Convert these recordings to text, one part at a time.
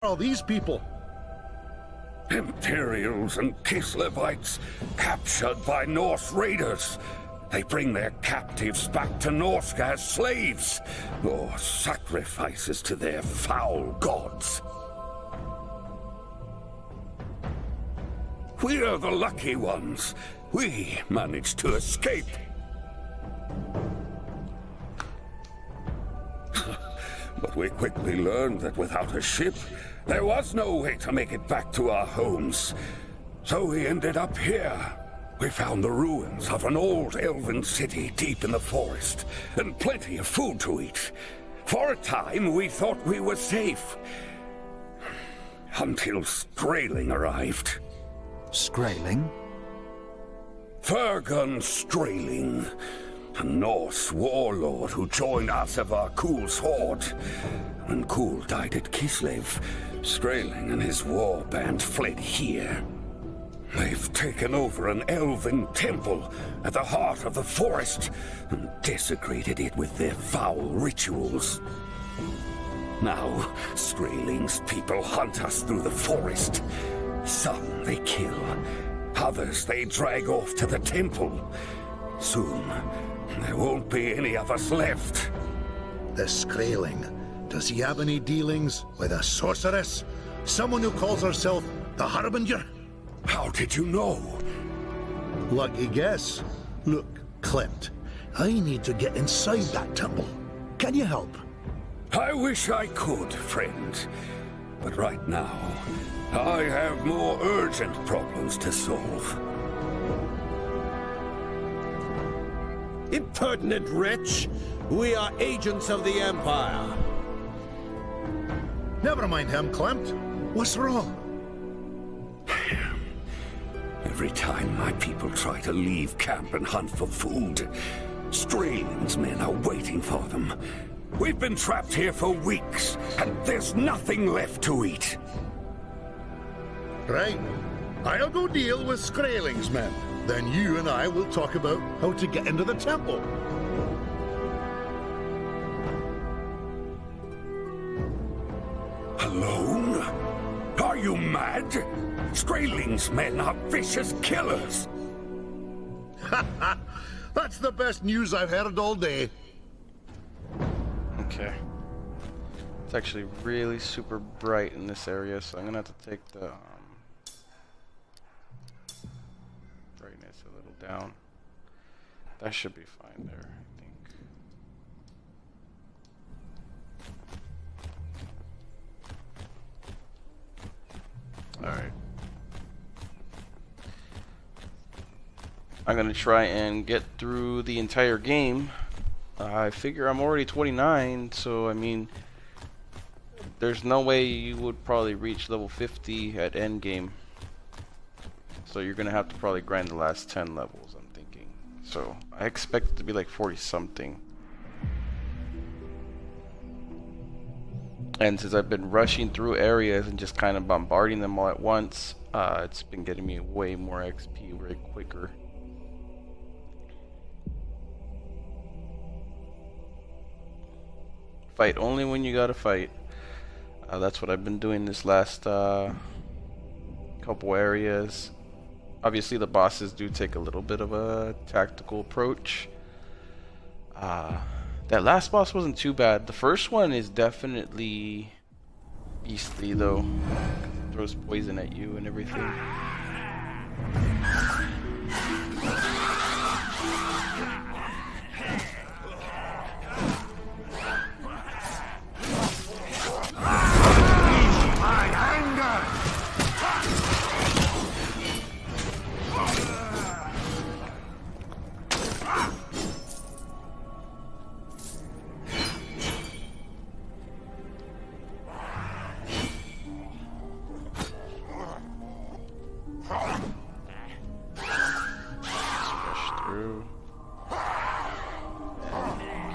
All these people. Imperials and Kislevites captured by Norse raiders. They bring their captives back to Norsk as slaves, or sacrifices to their foul gods. We are the lucky ones. We managed to escape. But we quickly learned that without a ship, there was no way to make it back to our homes. So we ended up here. We found the ruins of an old elven city deep in the forest, and plenty of food to eat. For a time, we thought we were safe. Until Skraeling arrived. Skraeling? Fergun Skraeling, a Norse warlord who joined Asavar Kul's horde. When Kul died at Kislev, Skraeling and his war band fled here. They've taken over an elven temple at the heart of the forest and desecrated it with their foul rituals. Now, Skraeling's people hunt us through the forest. Some they kill, others they drag off to the temple. Soon, there won't be any of us left. The Skraeling. Does he have any dealings with a sorceress? Someone who calls herself the Harbinger? How did you know? Lucky guess. Look, Clint, I need to get inside that temple. Can you help? I wish I could, friend. But right now, I have more urgent problems to solve. Impertinent wretch! We are agents of the Empire. Never mind him, Clint. What's wrong? Every time my people try to leave camp and hunt for food, Skraeling's men are waiting for them. We've been trapped here for weeks, and there's nothing left to eat. Right. I'll go deal with Skraeling's men. Then you and I will talk about how to get into the temple. Alone? Are you mad? Skraeling's men are vicious killers. That's the best news I've heard all day. Okay. It's actually really super bright in this area, so I'm gonna have to take the brightness a little down. That should be fine there, I think. Alright. I'm gonna try and get through the entire game. I figure I'm already 29, so I mean, there's no way you would probably reach level 50 at Endgame. So you're gonna have to probably grind the last 10 levels, I'm thinking. So I expect it to be like 40 something. And since I've been rushing through areas and just kind of bombarding them all at once, it's been getting me way more XP way quicker. Fight only when you gotta fight. That's what I've been doing this last couple areas. Obviously the bosses do take a little bit of a tactical approach. That last boss wasn't too bad. The first one is definitely beastly though. It throws poison at you and everything.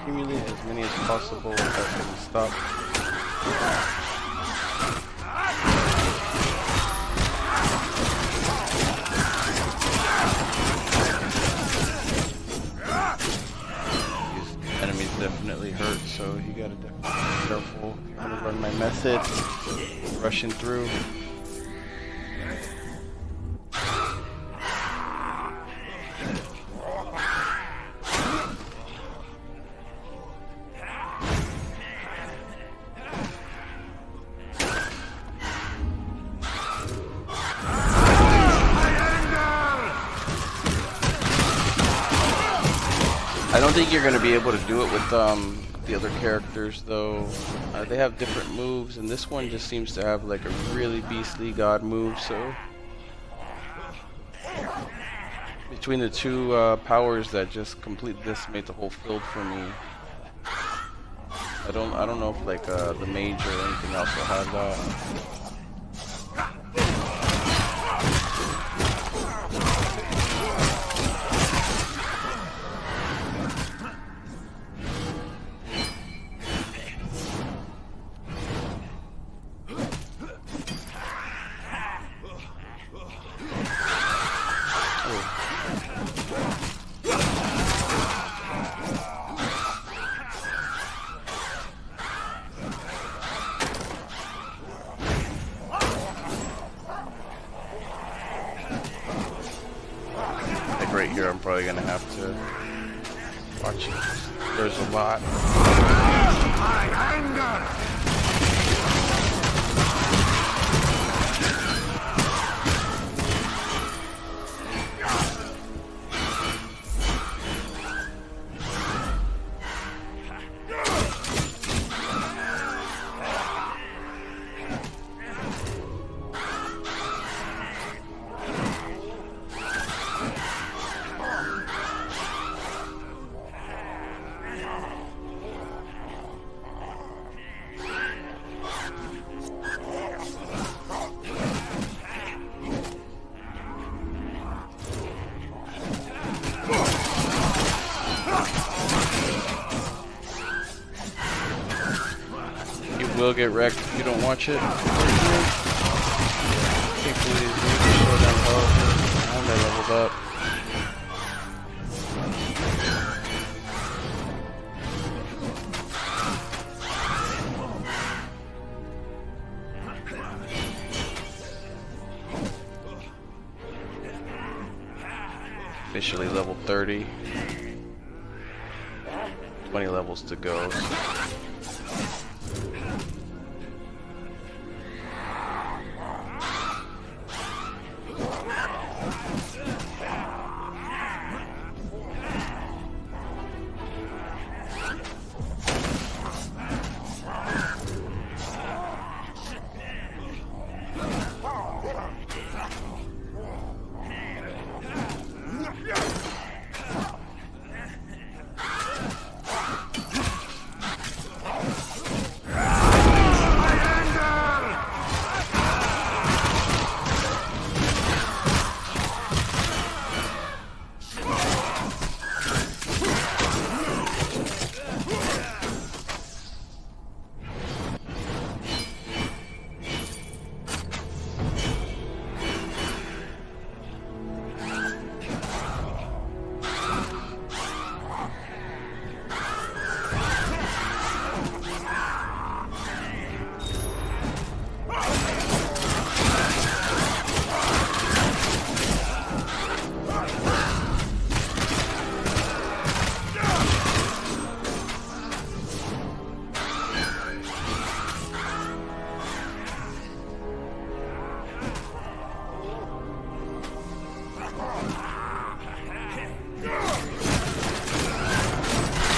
Accumulate as many as possible without getting stopped. These enemies definitely hurt, so you gotta definitely be careful. If you want to run my method, rushing through. I don't think you're going to be able to do it with the other characters though. They have different moves, and this one just seems to have like a really beastly god move, so between the two powers that just complete this made the whole field for me. I don't know if like the mage or anything else will have that. Right here, I'm probably gonna have to watch it. There's a lot. Will get wrecked if you don't watch it. Thankfully, these moves slow down health. And they leveled up. Officially level 30. 20 levels to go.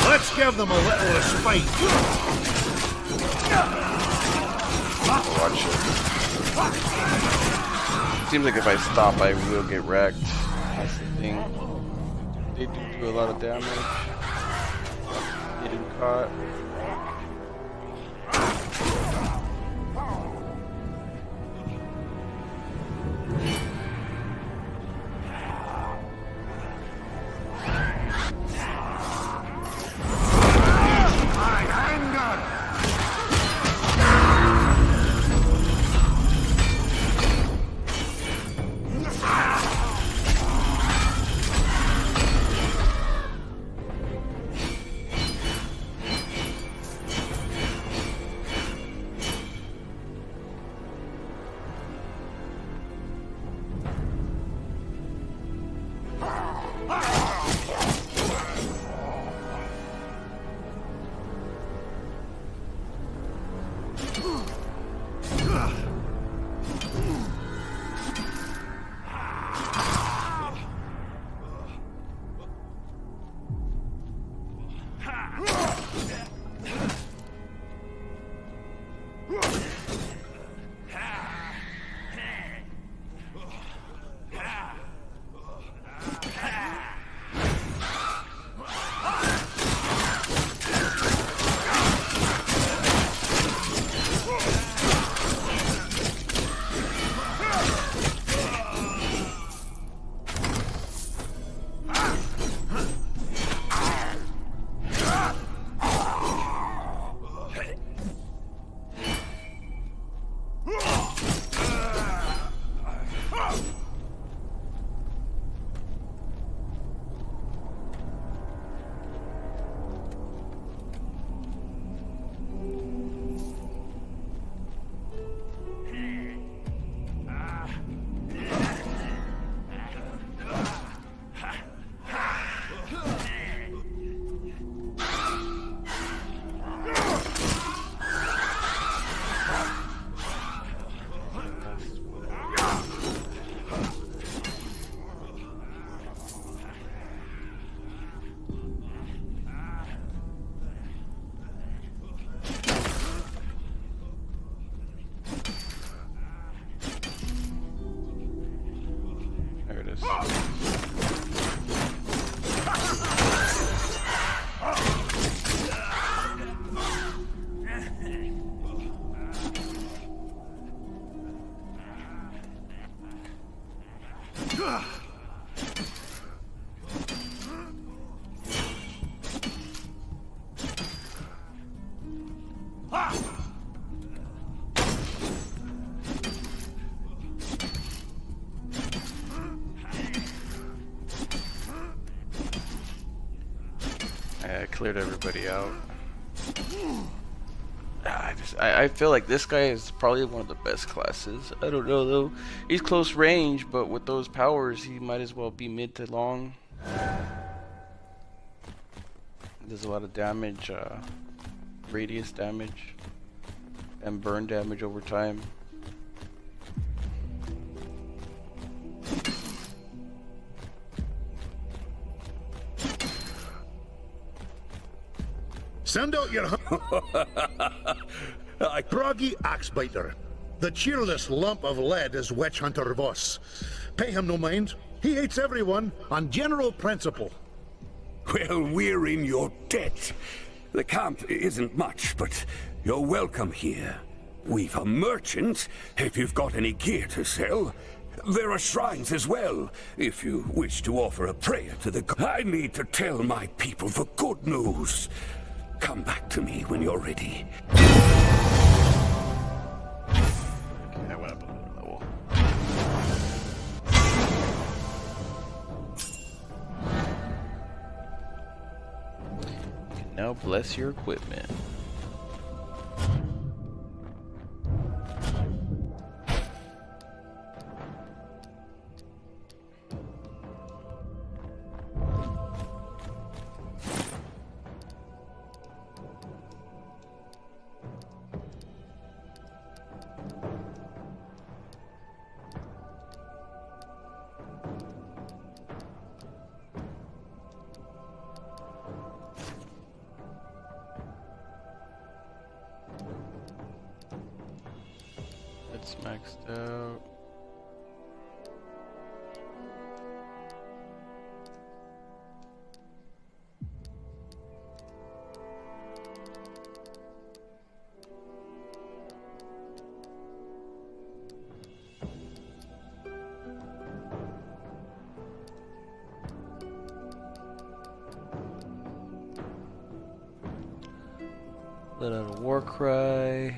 Let's give them a little respite. Watch it. Seems like if I stop, I will get wrecked. That's the thing. They do a lot of damage. Getting caught. this. I cleared everybody out. I feel like this guy is probably one of the best classes. I don't know though. He's close range, but with those powers, he might as well be mid to long. There's a lot of damage, radius damage, and burn damage over time. Send out your groggy axebiter. The cheerless lump of lead is Witch Hunter Voss. Pay him no mind. He hates everyone on general principle. Well, we're in your debt. The camp isn't much, but you're welcome here. We've a merchant, if you've got any gear to sell. There are shrines as well, if you wish to offer a prayer to the I need to tell my people the good news. Come back to me when you're ready. Okay, I went up another level. You can now bless your equipment. It's maxed out. Let out a war cry.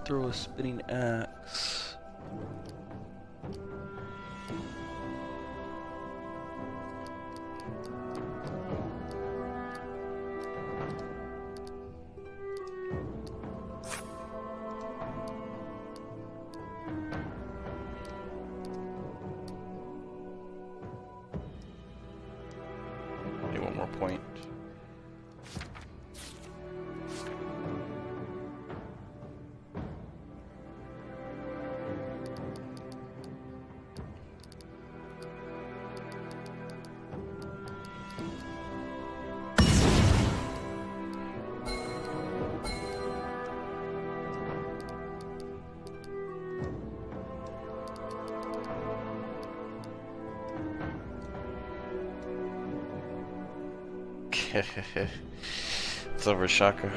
Throw a spinning axe. Need one more point. It's over, Shaka.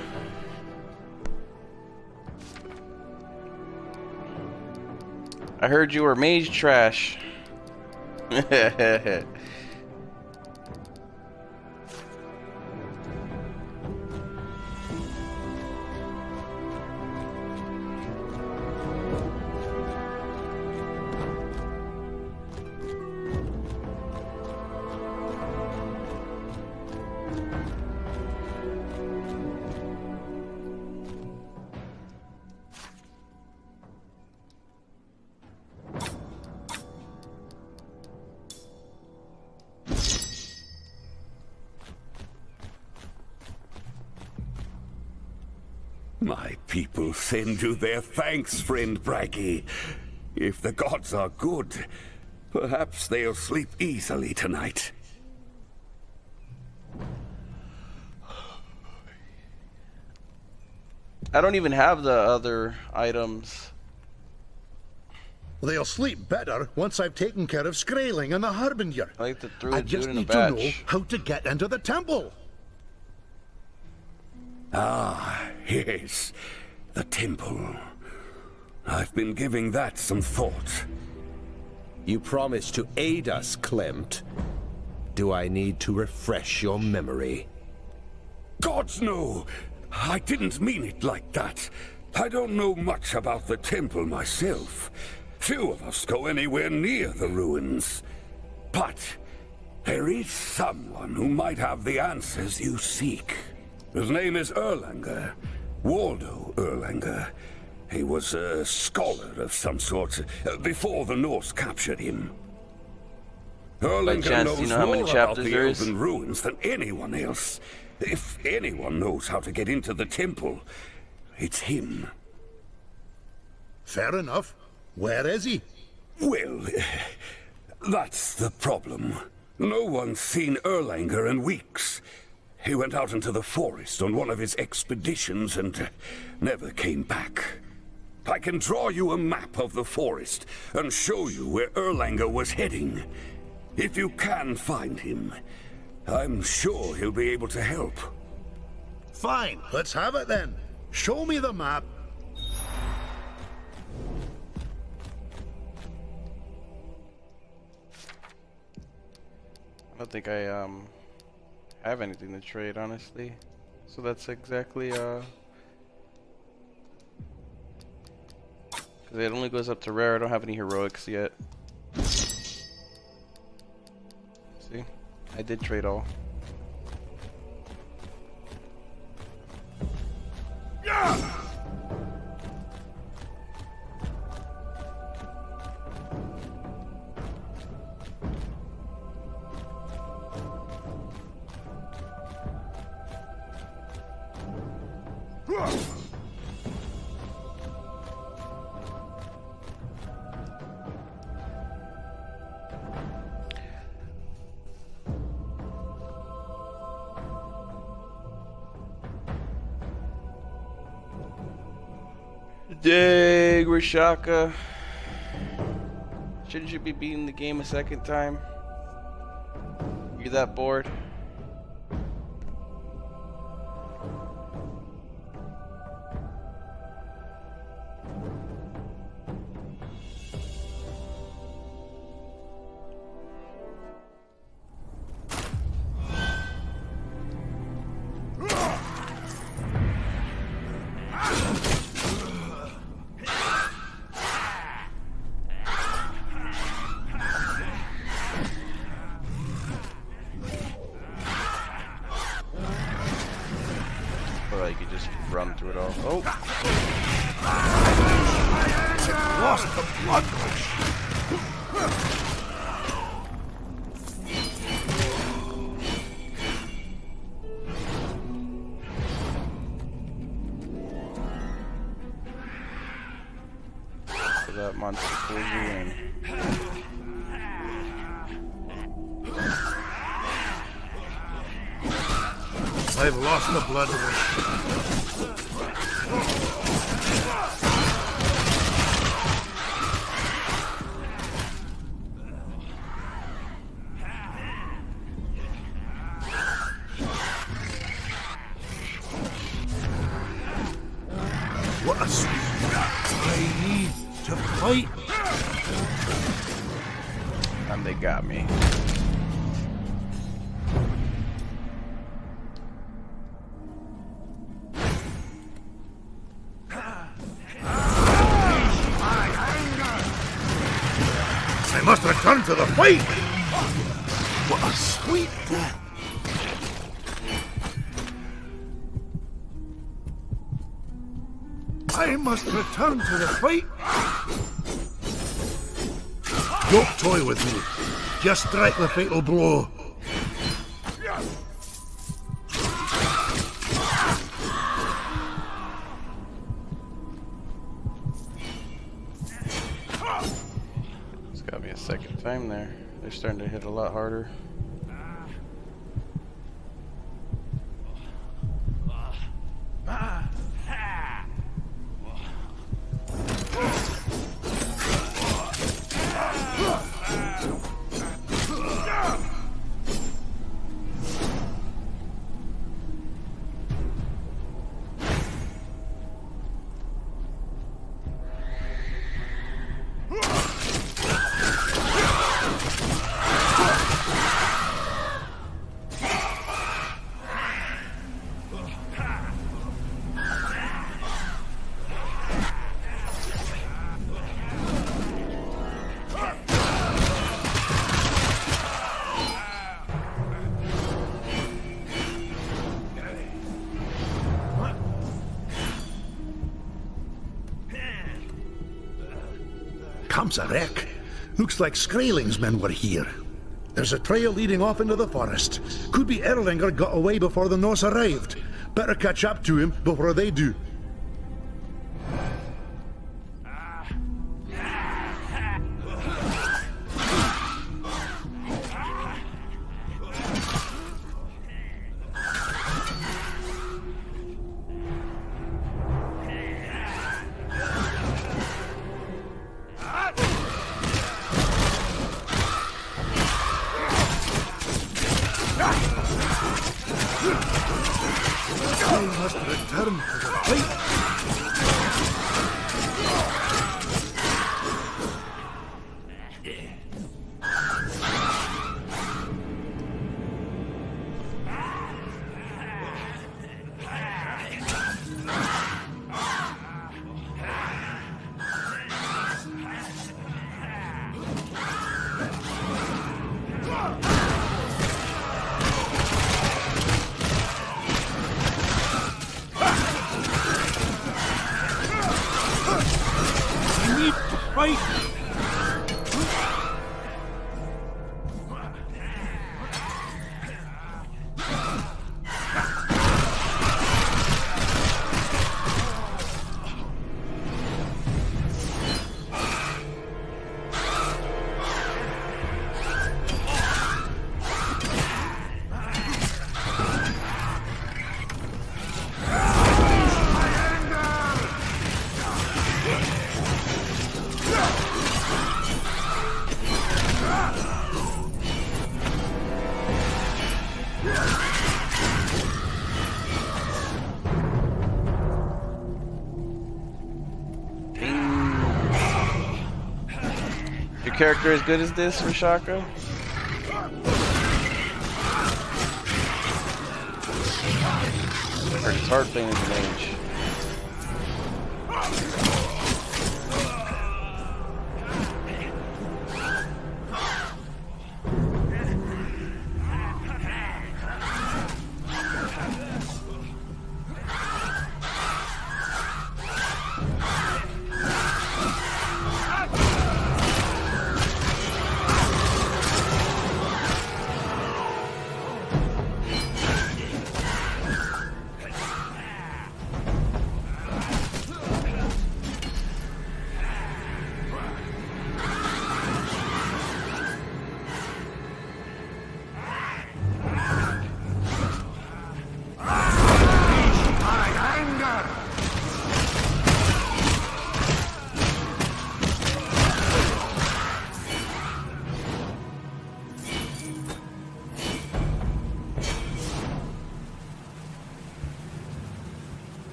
I heard you were mage trash. My people send you their thanks, friend Braggy. If the gods are good, perhaps they'll sleep easily tonight. I don't even have the other items. They'll sleep better once I've taken care of Skraeling and the Harbinger. I like to throw I it just in a need to know batch. how to get into the temple. Ah, yes. The temple. I've been giving that some thought. You promised to aid us, Clemt. Do I need to refresh your memory? Gods, no! I didn't mean it like that. I don't know much about the temple myself. Few of us go anywhere near the ruins. But there is someone who might have the answers you seek. His name is Erlanger. Waldo Erlanger. He was a scholar of some sort before the Norse captured him. Erlanger chance, knows do you know how many more about chapters the there is? Elven ruins than anyone else. If anyone knows how to get into the temple, it's him. Fair enough. Where is he? Well, that's the problem. No one's seen Erlanger in weeks. He went out into the forest on one of his expeditions and never came back. I can draw you a map of the forest and show you where Erlanger was heading. If you can find him, I'm sure he'll be able to help. Fine, let's have it then. Show me the map. I don't think I have anything to trade, honestly. So that's exactly because it only goes up to rare. I don't have any heroics yet. See, I did trade all. Dang, Rashaka. Shouldn't you be beating the game a second time? You that bored? Or you could just run through it all. Oh! Lost the blood So that monster pulls you in. I've lost the blood rush. What a sweet. I need to fight. And they got me. I must return to the fight. What a sweet death. I must return to the fight. Don't toy with me. Just strike the fatal blow. It's got me a second time there. They're starting to hit a lot harder. camp's a wreck. Looks like Skraeling's men were here. There's a trail leading off into the forest. Could be Erlinger got away before the Norse arrived. Better catch up to him before they do. I must return to the fight. Right. Your character as good as this, Rashaka? Or it's hard playing as a mage.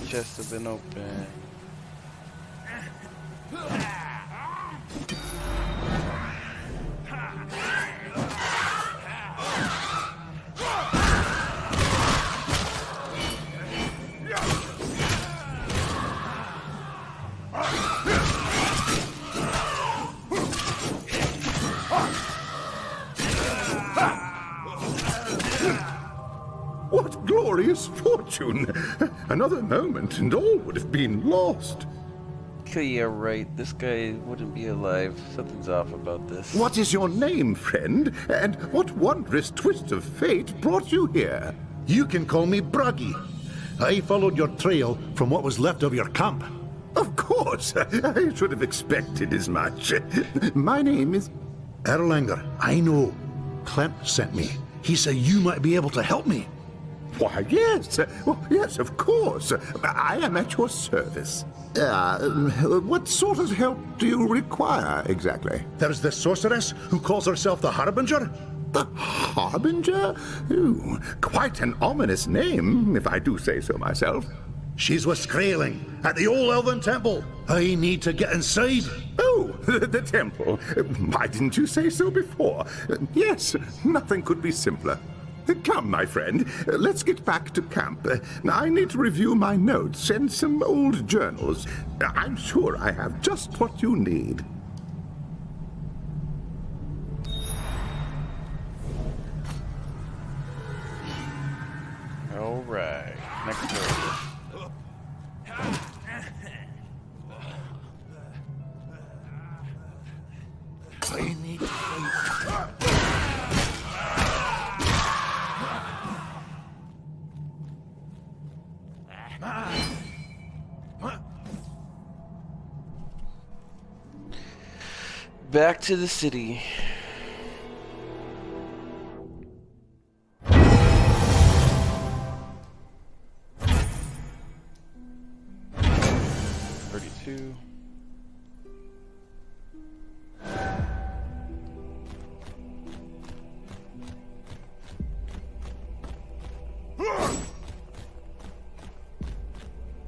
Chests have been open. What glorious fortune! Another moment and all would have been lost. Yeah, right. This guy wouldn't be alive. Something's off about this. What is your name, friend? And what wondrous twist of fate brought you here? You can call me Bruggy. I followed your trail from what was left of your camp. Of course. I should have expected as much. My name is Erlanger. I know. Clem sent me. He said you might be able to help me. Why, yes. Well, yes, of course. I am at your service. What sort of help do you require, exactly? There's this sorceress who calls herself the Harbinger. The Harbinger? Ooh, quite an ominous name, if I do say so myself. She's with Skraeling at the old Elven Temple. I need to get inside. Oh, the temple. Why didn't you say so before? Yes, nothing could be simpler. Come, my friend, let's get back to camp. I need to review my notes and some old journals. I'm sure I have just what you need. All right. Next door. I need to Back to the city. $32.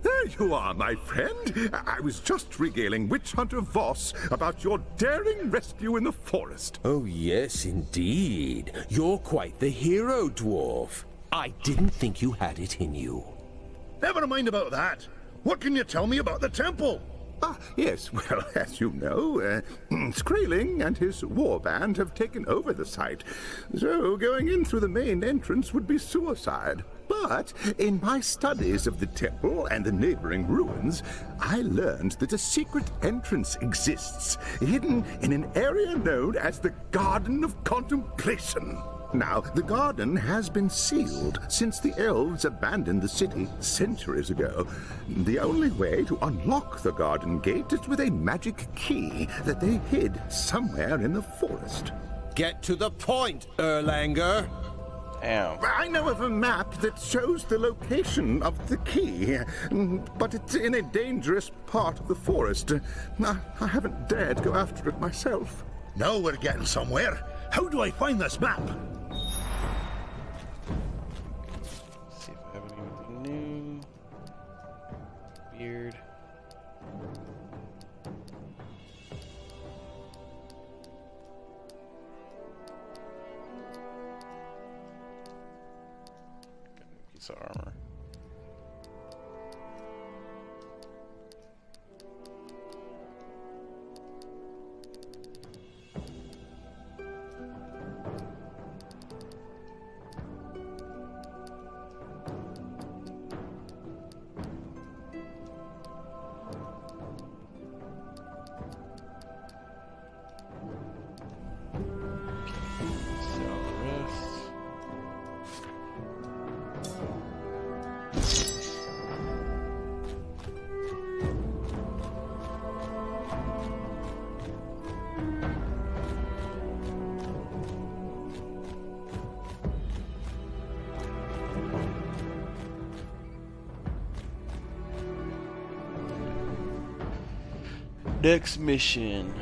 There you are, my friend. I was just regaling Witch Hunter Voss about your daring rescue in the forest. Oh, yes, indeed. You're quite the hero, dwarf. I didn't think you had it in you. Never mind about that. What can you tell me about the temple? Yes, well, as you know, Skraeling and his war band have taken over the site, so going in through the main entrance would be suicide. But in my studies of the temple and the neighboring ruins, I learned that a secret entrance exists, hidden in an area known as the Garden of Contemplation. Now, the garden has been sealed since the elves abandoned the city centuries ago. The only way to unlock the garden gate is with a magic key that they hid somewhere in the forest. Get to the point, Erlanger. Damn. I know of a map that shows the location of the key, but it's in a dangerous part of the forest. I haven't dared go after it myself. Now we're getting somewhere. How do I find this map? Let's see if I have anything new. Beard. Got a new piece of armor. Next mission.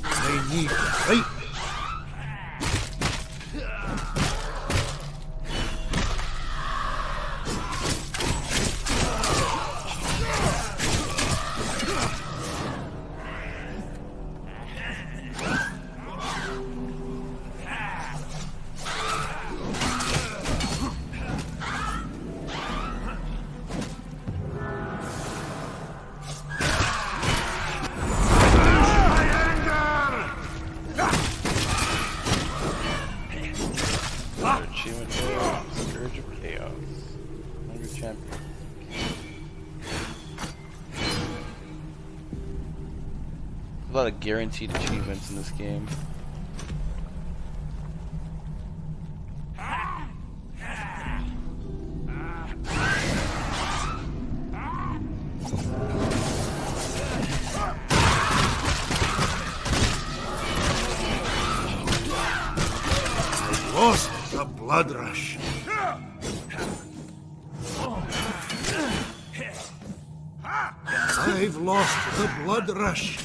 I need to fight. Achievement failed. Scourge of Chaos. 100 champion. A lot of guaranteed achievements in this game. Lost the blood rush. I've lost the blood rush.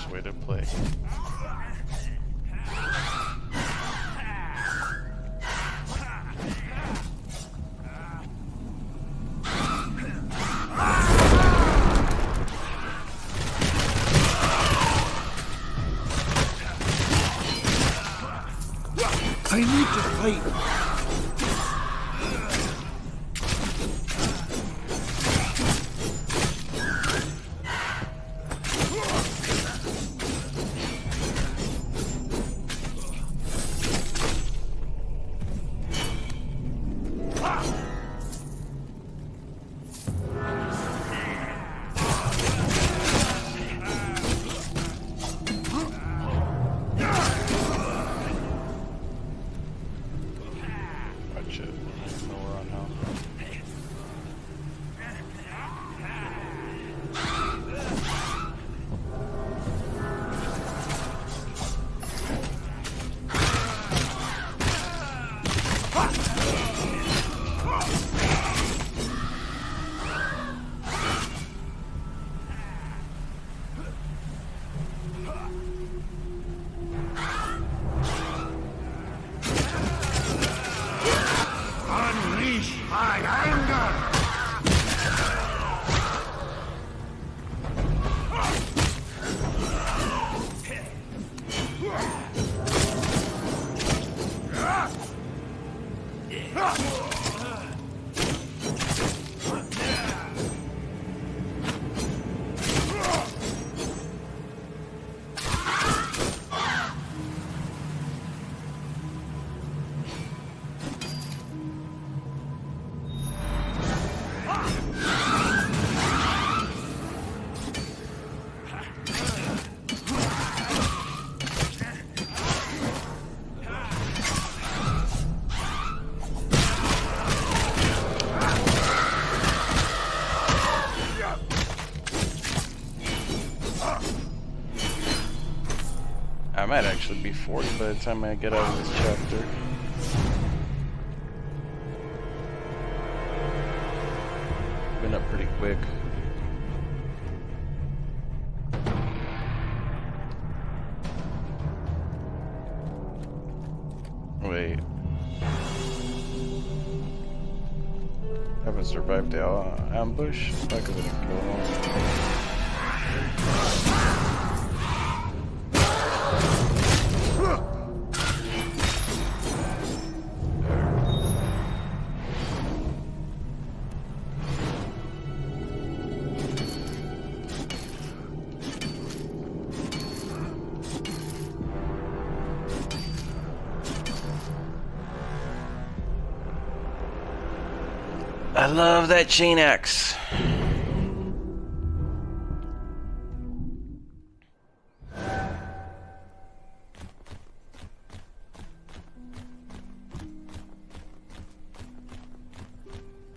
best way to play. I need to fight. Watch it. Nowhere on health. Unleash my anger! I might actually be 40 by the time I get out of this chapter. Been up pretty quick. Wait. Haven't survived the ambush? That could have been going I love that chain axe.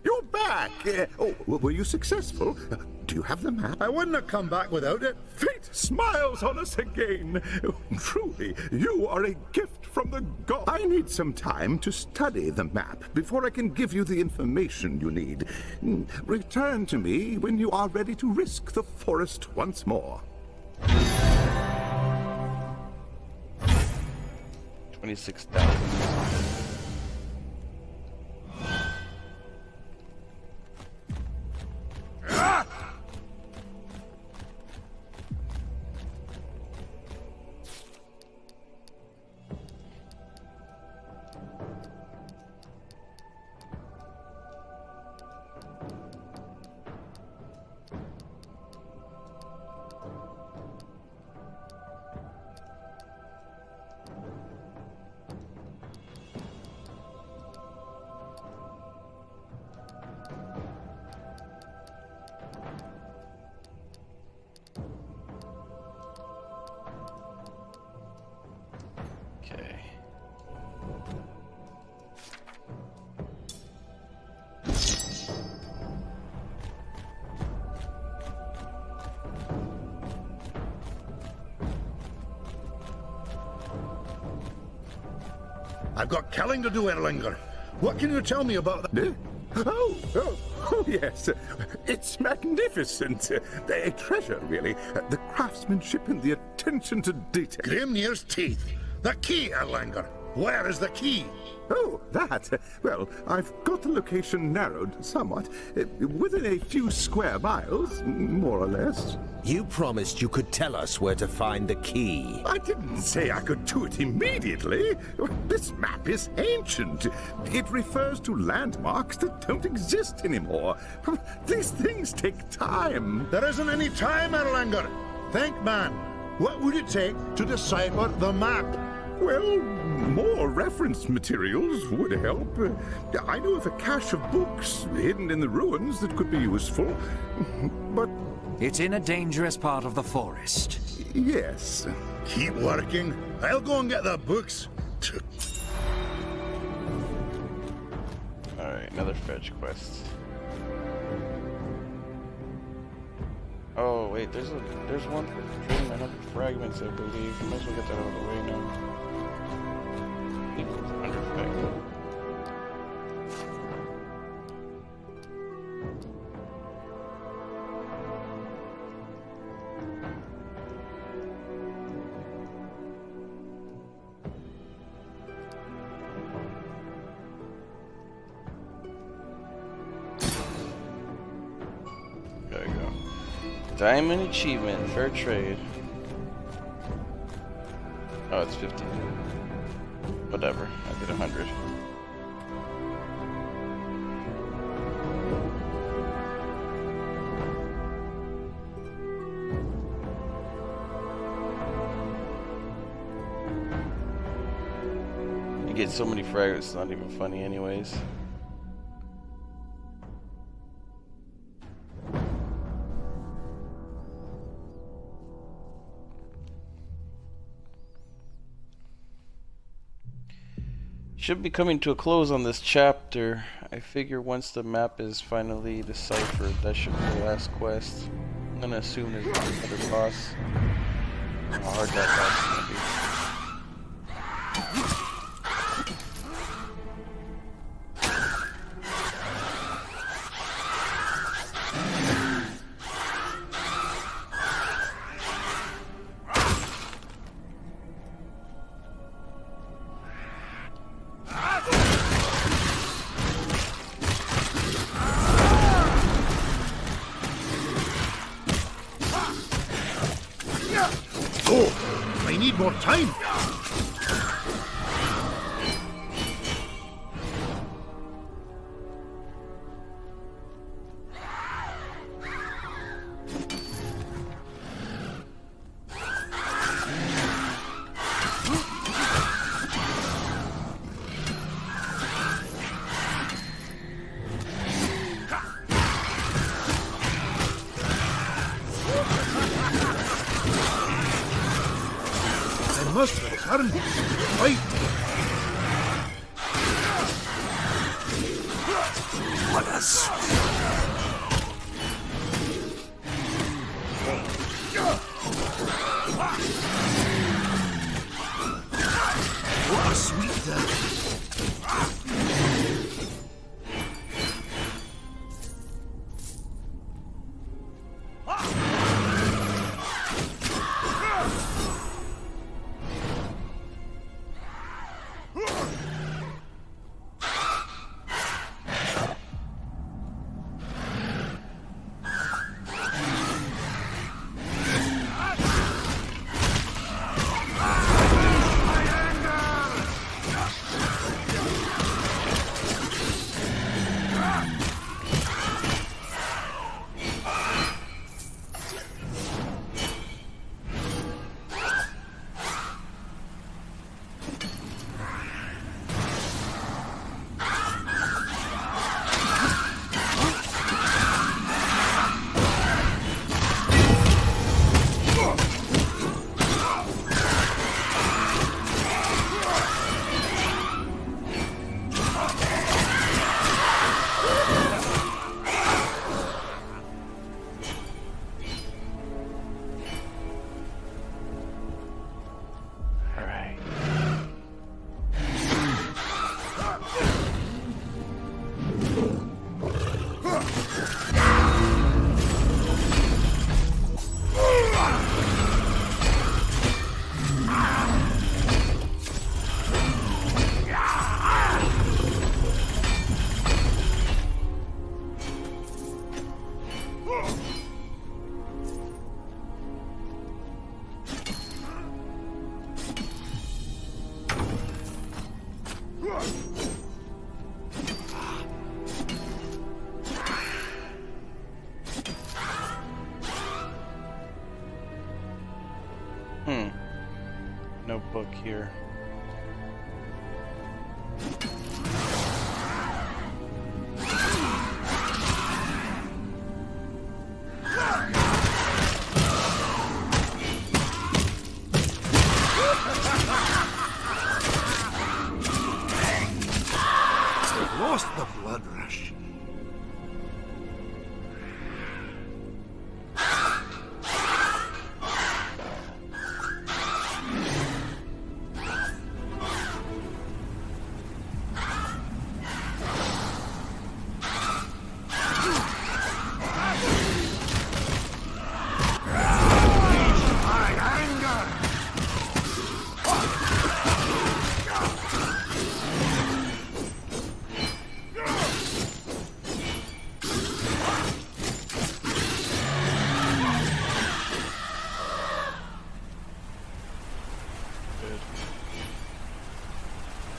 You're back! Were you successful? Do you have the map? I wouldn't have come back without it. Fate smiles on us again. Truly, you are a gift from the gods. I need some time to study the map before I can give you the information you need. Return to me when you are ready to risk the forest once more. 26,000. Okay. I've got killing to do, Erlinger. What can you tell me about that? Oh, Oh, yes. It's magnificent. A treasure, really. The craftsmanship and the attention to detail. Grimnir's teeth. The key, Erlanger. Where is the key? Oh, that. Well, I've got the location narrowed somewhat. Within a few square miles, more or less. You promised you could tell us where to find the key. I didn't say I could do it immediately. This map is ancient. It refers to landmarks that don't exist anymore. These things take time. There isn't any time, Erlanger. Think, man. What would it take to decipher the map? Well, more reference materials would help. I know of a cache of books hidden in the ruins that could be useful. But It's in a dangerous part of the forest. yes. Keep working. I'll go and get the books. Alright, another fetch quest. Oh wait, there's one for trading 100 fragments, I believe. Might as well get that out of the way now. Equals 100 fragments. There you go. Diamond achievement, fair trade. Oh, it's 50. Whatever, I did 100. You get so many fragments, it's not even funny anyways. Should be coming to a close on this chapter. I figure once the map is finally deciphered, that should be the last quest. I'm gonna assume there's another boss. How hard that boss is gonna be. Oh, I need more time. I must return to the fight. Let us. What a sweet death. No book here. Lost the blood rush.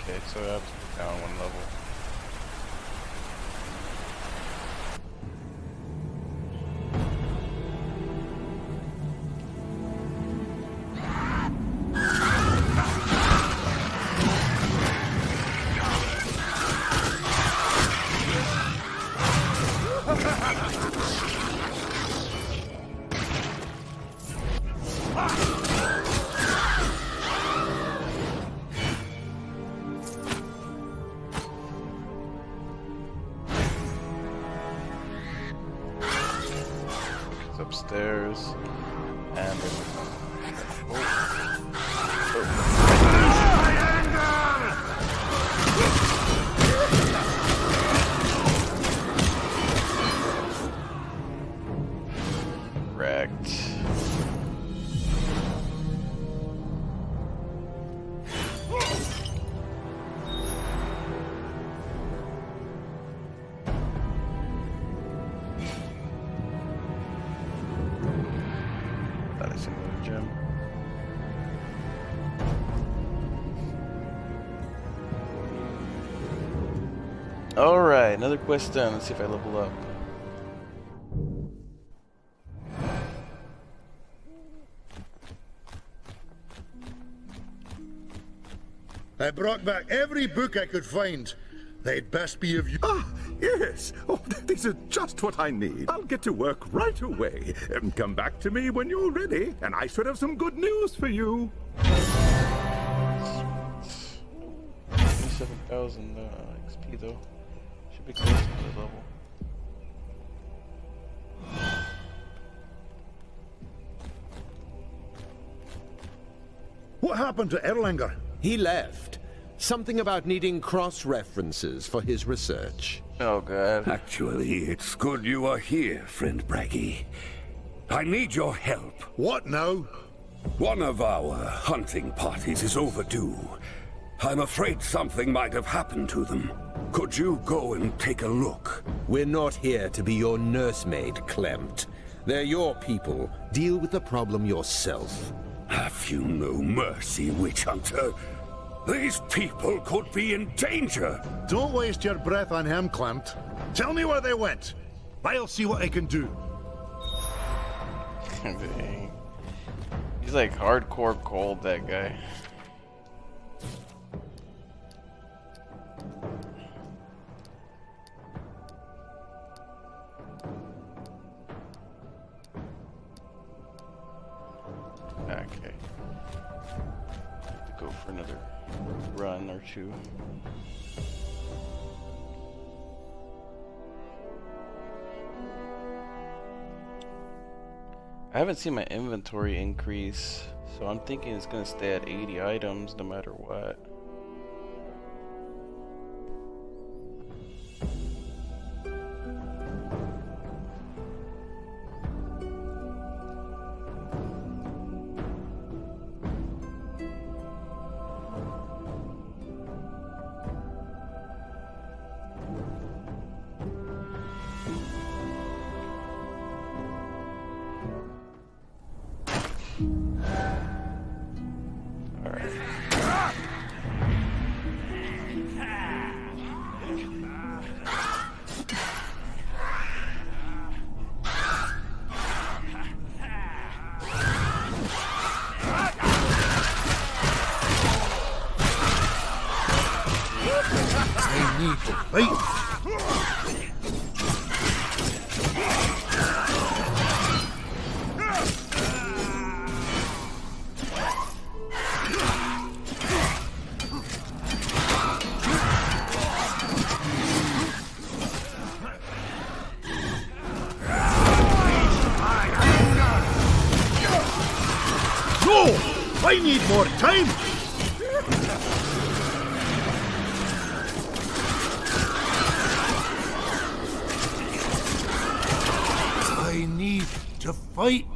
Okay, so I have to go down one level. Upstairs and wrecked. Thought I seen another gem. Alright, another quest done. Let's see if I level up. I brought back every book I could find. They'd best be of you. Ah, yes. Oh, this is just what I need. I'll get to work right away. Come back to me when you're ready, and I should have some good news for you. 27,000 XP though. Should be close to the level. What happened to Erlanger? He left. Something about needing cross-references for his research. Oh god. Actually, it's good you are here, friend Braggy. I need your help. What now? One of our hunting parties is overdue. I'm afraid something might have happened to them. Could you go and take a look? We're not here to be your nursemaid, Clemt. They're your people. Deal with the problem yourself. Have you no mercy, witch hunter? These people could be in danger. Don't waste your breath on him, Clemt. Tell me where they went. I'll see what I can do. Dang. He's like hardcore cold, that guy. Okay. Have to go for another run or two. I haven't seen my inventory increase, so I'm thinking it's gonna stay at 80 items no matter what. need to fight. No! I need more time! I need to fight.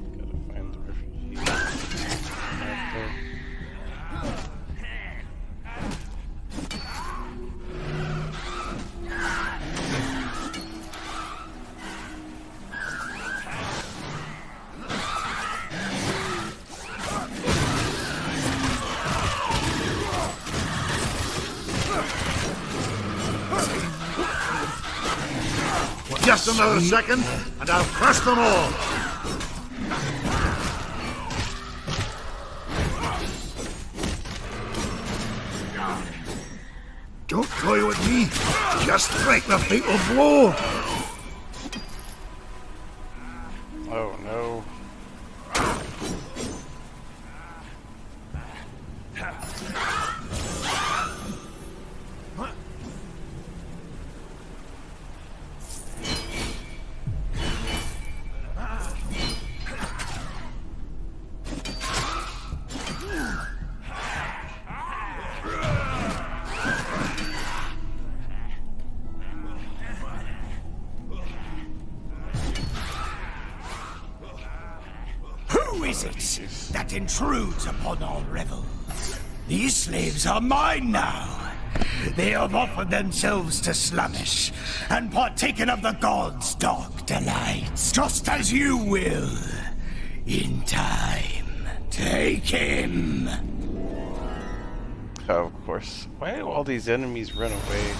Gotta find the refugee. Just another second, and I'll crush them all! Don't toy with me. Just strike the fatal blow. Oh no. Who is it that intrudes upon our revels? These slaves are mine now. They have offered themselves to Slamish and partaken of the gods' dark delights, just as you will. In time, take him. Oh, of course. Why do all these enemies run away?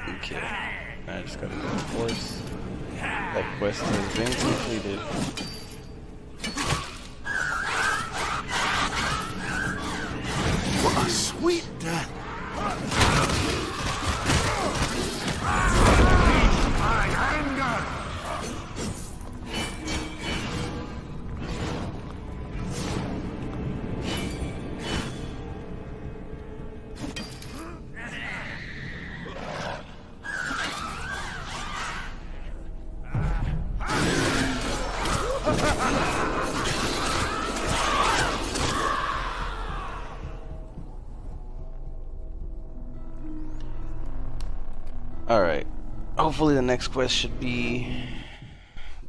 Okay, I just gotta reinforce. That quest has been completed. What a sweet death. Alright. Hopefully the next quest should be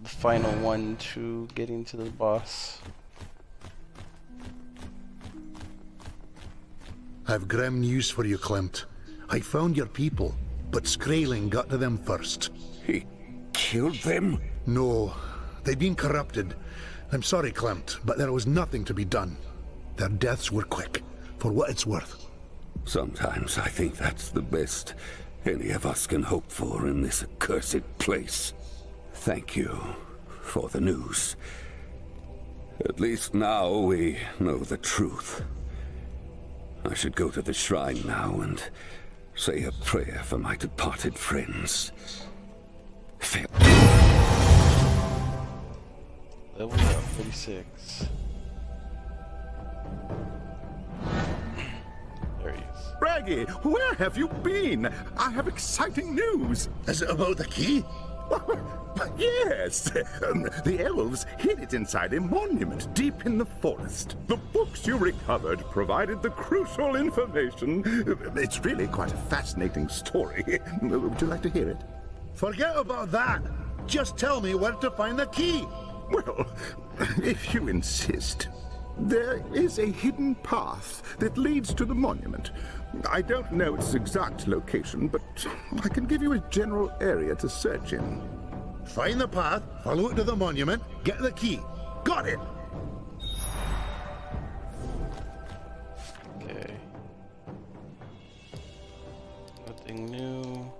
the final one to getting to the boss. I've grim news for you, Klimt. I found your people, but Skraeling got to them first. He killed them? No, they'd been corrupted. I'm sorry, Klimt, but there was nothing to be done. Their deaths were quick, for what it's worth. Sometimes I think that's the best any of us can hope for in this accursed place. Thank you for the news. At least now we know the truth. I should go to the shrine now and say a prayer for my departed friends. Level up 46. There he is. Braggy, where have you been? I have exciting news. Is it about the key? Yes, the elves hid it inside a monument deep in the forest. The books you recovered provided the crucial information. It's really quite a fascinating story. Would you like to hear it? Forget about that. Just tell me where to find the key. Well, if you insist. There is a hidden path that leads to the monument. I don't know its exact location, but I can give you a general area to search in. Find the path, follow it to the monument, get the key. Got it! Okay. Nothing new.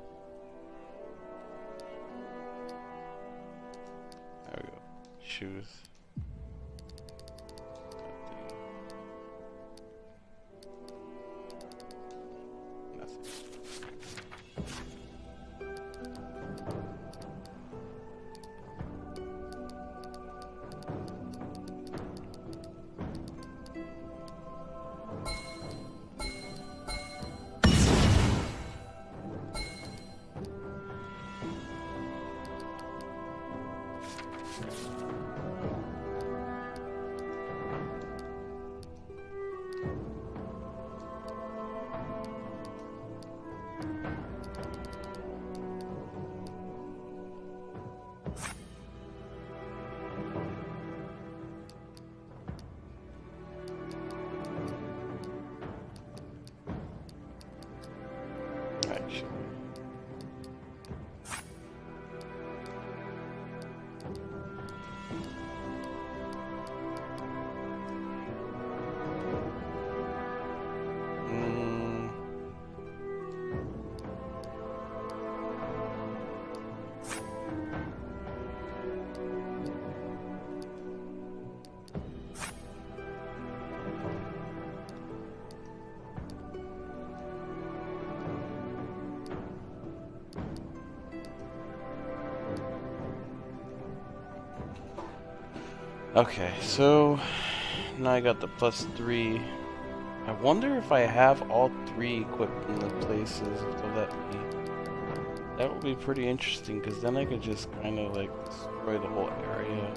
There we go. Shoes. Nothing. Actually. Okay, so now I got the +3. I wonder if I have all 3 equipped in the places, if they'll let me. That would be pretty interesting, because then I could just kind of like destroy the whole area.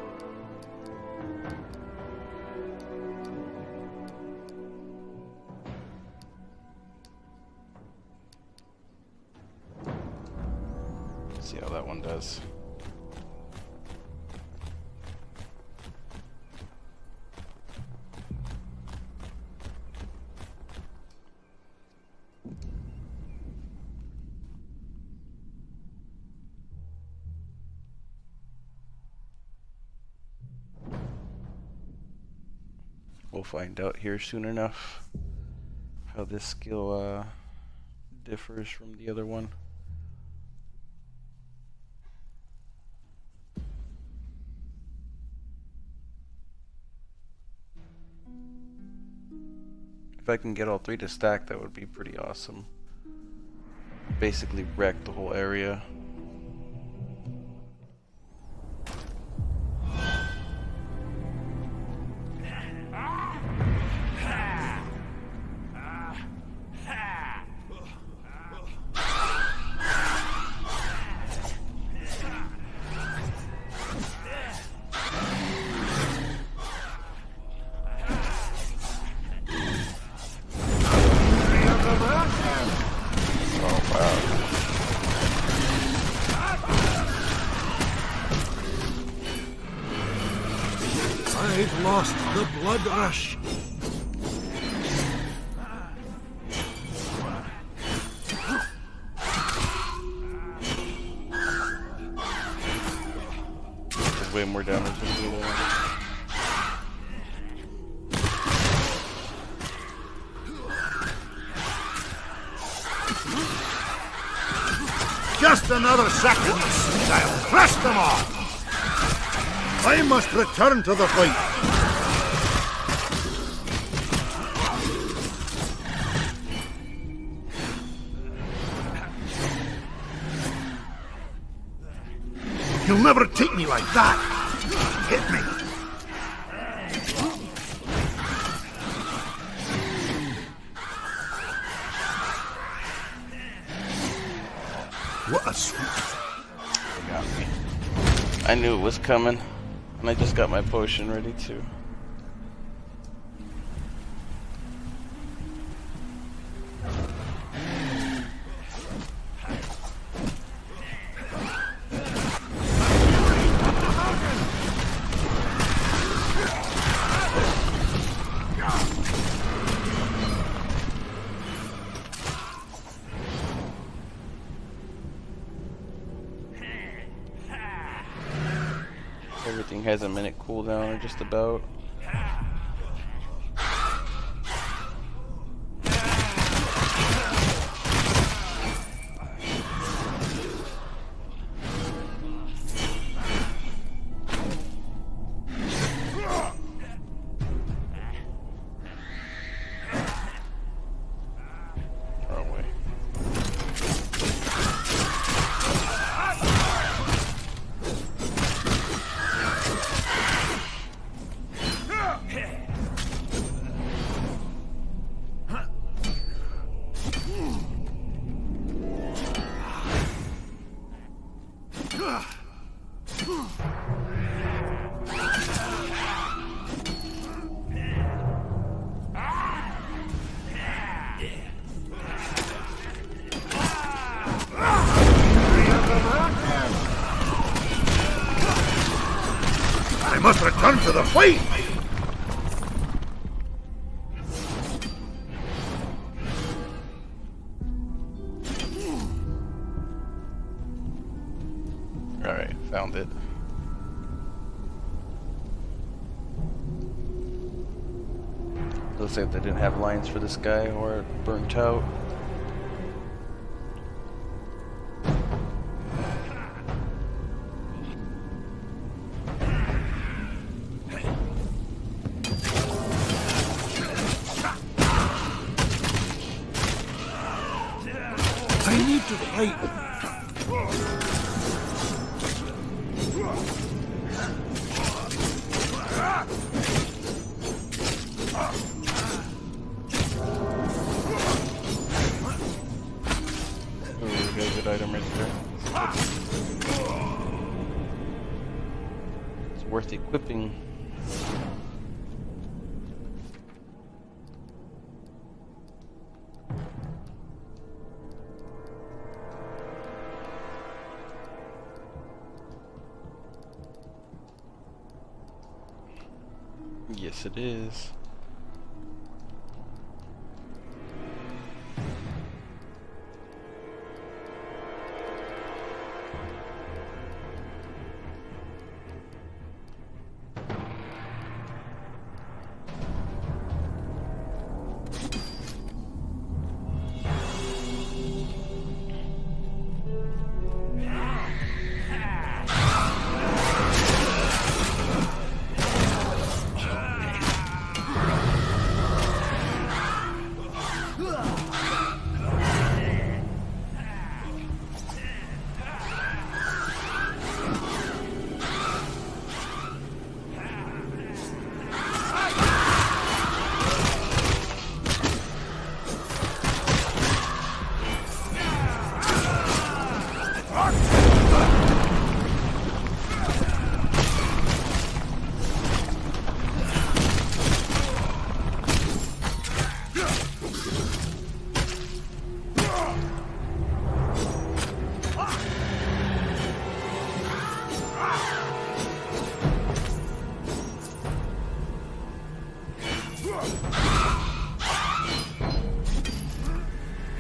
Let's see how that one does. We'll find out here soon enough how this skill differs from the other one. If I can get all 3 to stack, that would be pretty awesome. Basically wreck the whole area. I've lost the blood rush. There's way more damage than the other one. Just another second, and I'll crush them all. I must return to the fight. You'll never take me like that. Hit me. What a sweet. got me. I knew it was coming, and I just got my potion ready too. Everything has a minute cooldown, or just about. Wrong way. I must return to the fleet! Alright, found it. Looks like they didn't have lines for this guy, or it burnt out. I need to fight. Ooh, we got a good item right there. It's worth equipping. Yes, it is.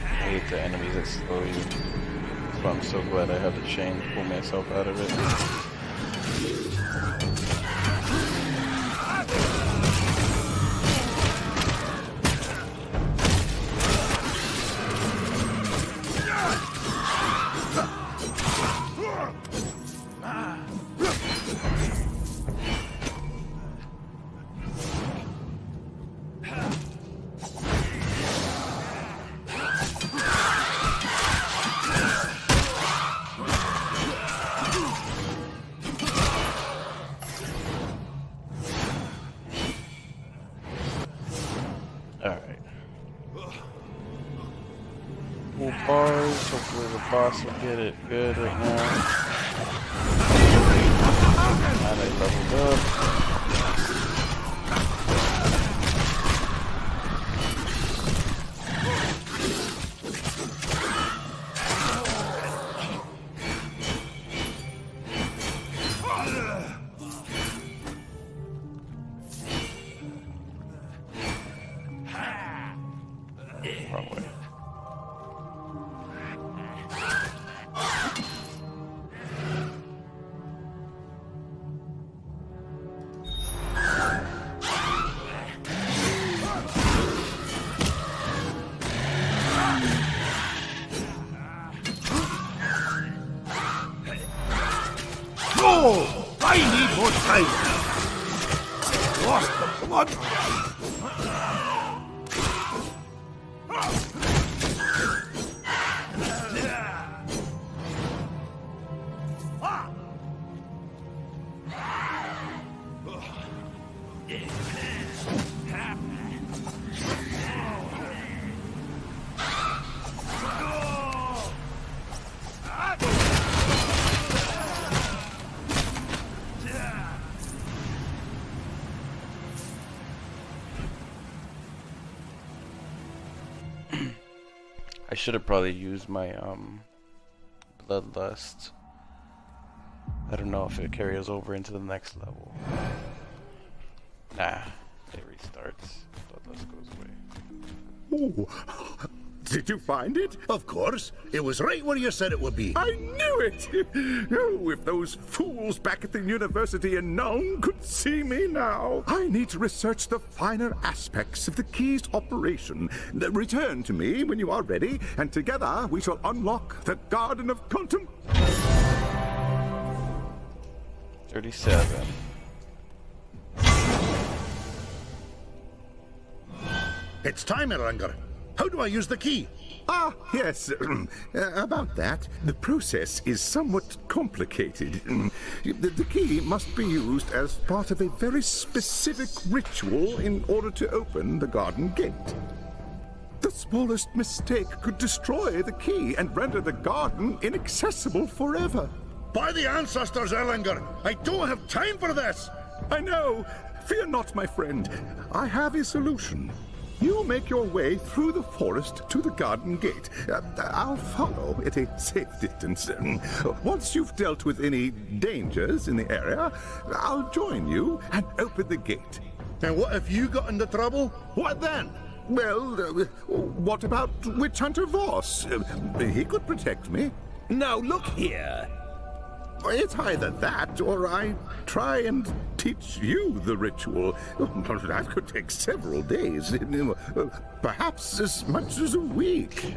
I hate the enemies that slow you. That's why I'm so glad I have the chain to pull myself out of it. Alright. Full bars. Hopefully the boss will get it good right now. And I leveled up. Wrong way. Oh, I need more time now. Lost the blood. I should have probably used my bloodlust. I don't know if it carries over into the next level. Nah, it restarts. Bloodlust goes away. Oh, did you find it? Of course. It was right where you said it would be. I knew it! Oh, if those fools back at the university in Nuln could see me now. I need to research the finer aspects of the key's operation. Return to me when you are ready, and together we shall unlock the Garden of Contemplation. 37. It's time, Erlanger. How do I use the key? Ah, yes. About that, the process is somewhat complicated. The key must be used as part of a very specific ritual in order to open the garden gate. The smallest mistake could destroy the key and render the garden inaccessible forever. By the ancestors, Erlanger, I don't have time for this! I know. Fear not, my friend. I have a solution. You make your way through the forest to the garden gate. I'll follow at a safe distance. Once you've dealt with any dangers in the area, I'll join you and open the gate. And what if you got into trouble? What then? Well, what about Witch Hunter Voss? He could protect me. Now look here. It's either that, or I try and teach you the ritual. That could take several days, perhaps as much as a week.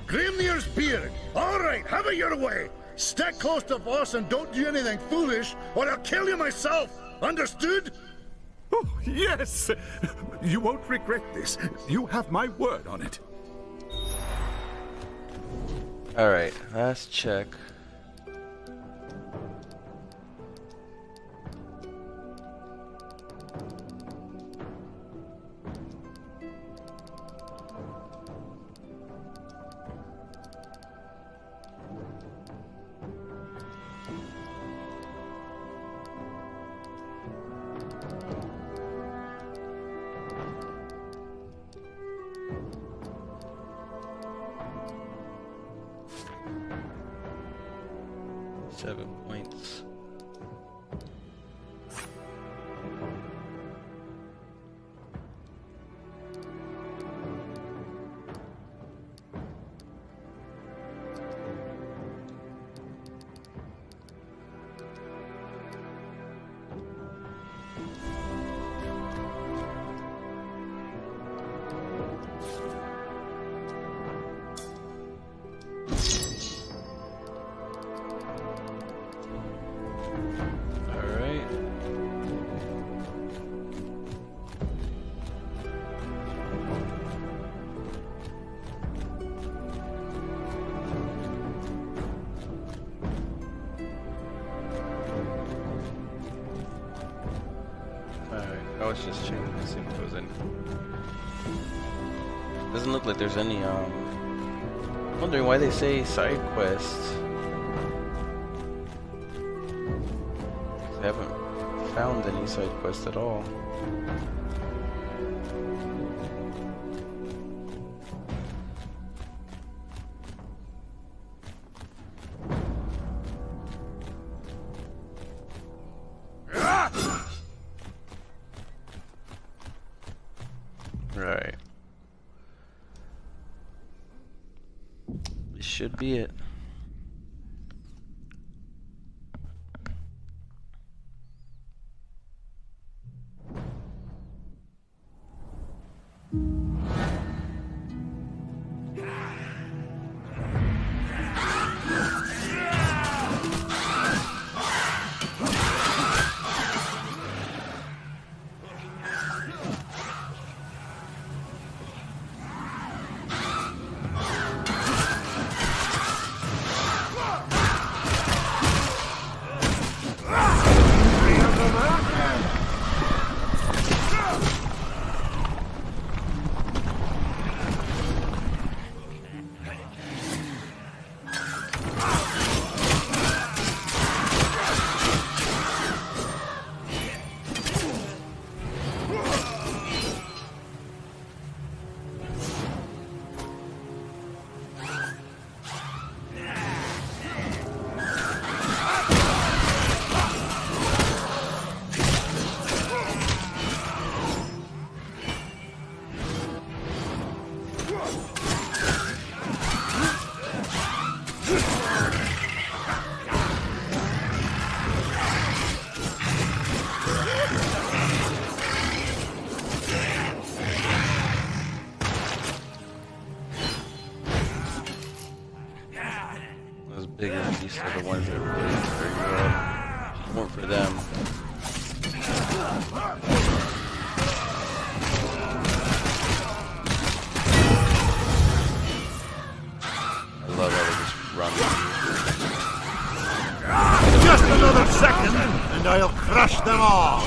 Grimnir's beard! All right, have it your way! Stick close to Voss and don't do anything foolish, or I'll kill you myself! Understood? Oh, yes! You won't regret this. You have my word on it. Alright, last check. Points. I was just checking to see if there was any. Doesn't look like there's any, I'm wondering why they say side quests. I haven't found any side quests at all. Right. This should be it. Bigger beasts are the ones that really tear you up. If it weren't for them. I love how they just run. Just another second, and I'll crush them all.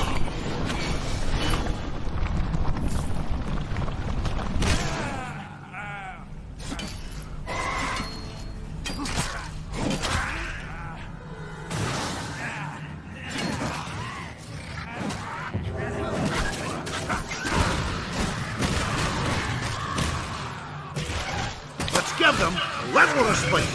Give them a little respite.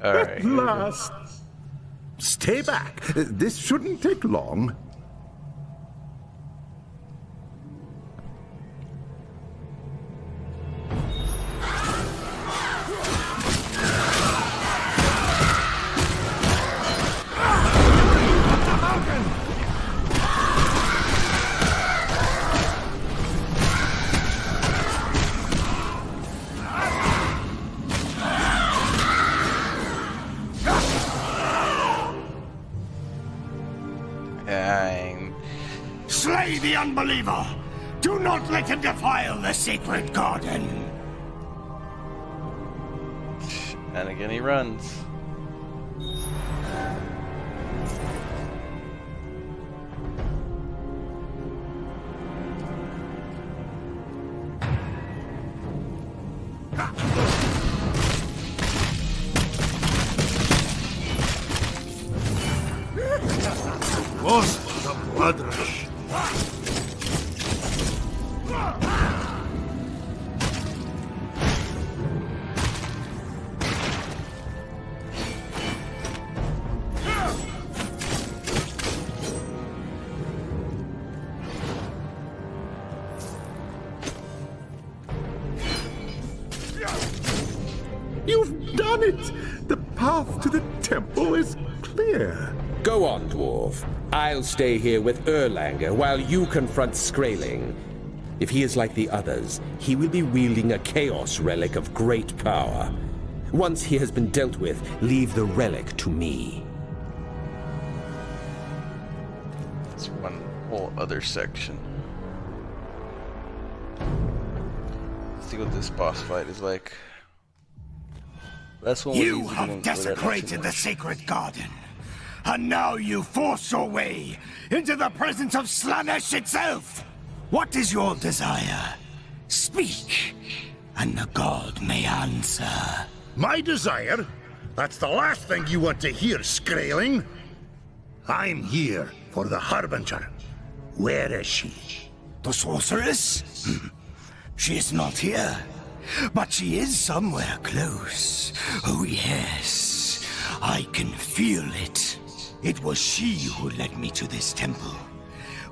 Alright. At last. Stay back. This shouldn't take long. unbeliever! Do not let him defile the sacred garden! And again he runs. Was the blood rush? You've done it! The path to the temple is clear. Go on, dwarf. I'll stay here with Erlanger while you confront Skraeling. If he is like the others, he will be wielding a chaos relic of great power. Once he has been dealt with, leave the relic to me. It's one whole other section. Let's see what this boss fight is like. That's one You have desecrated the sacred garden, and now you force your way into the presence of Slaanesh itself! What is your desire? Speak, and the god may answer. My desire? That's the last thing you want to hear, Skraeling. I'm here for the Harbinger. Where is she? The sorceress? She is not here, but she is somewhere close. Oh yes, I can feel it. It was she who led me to this temple,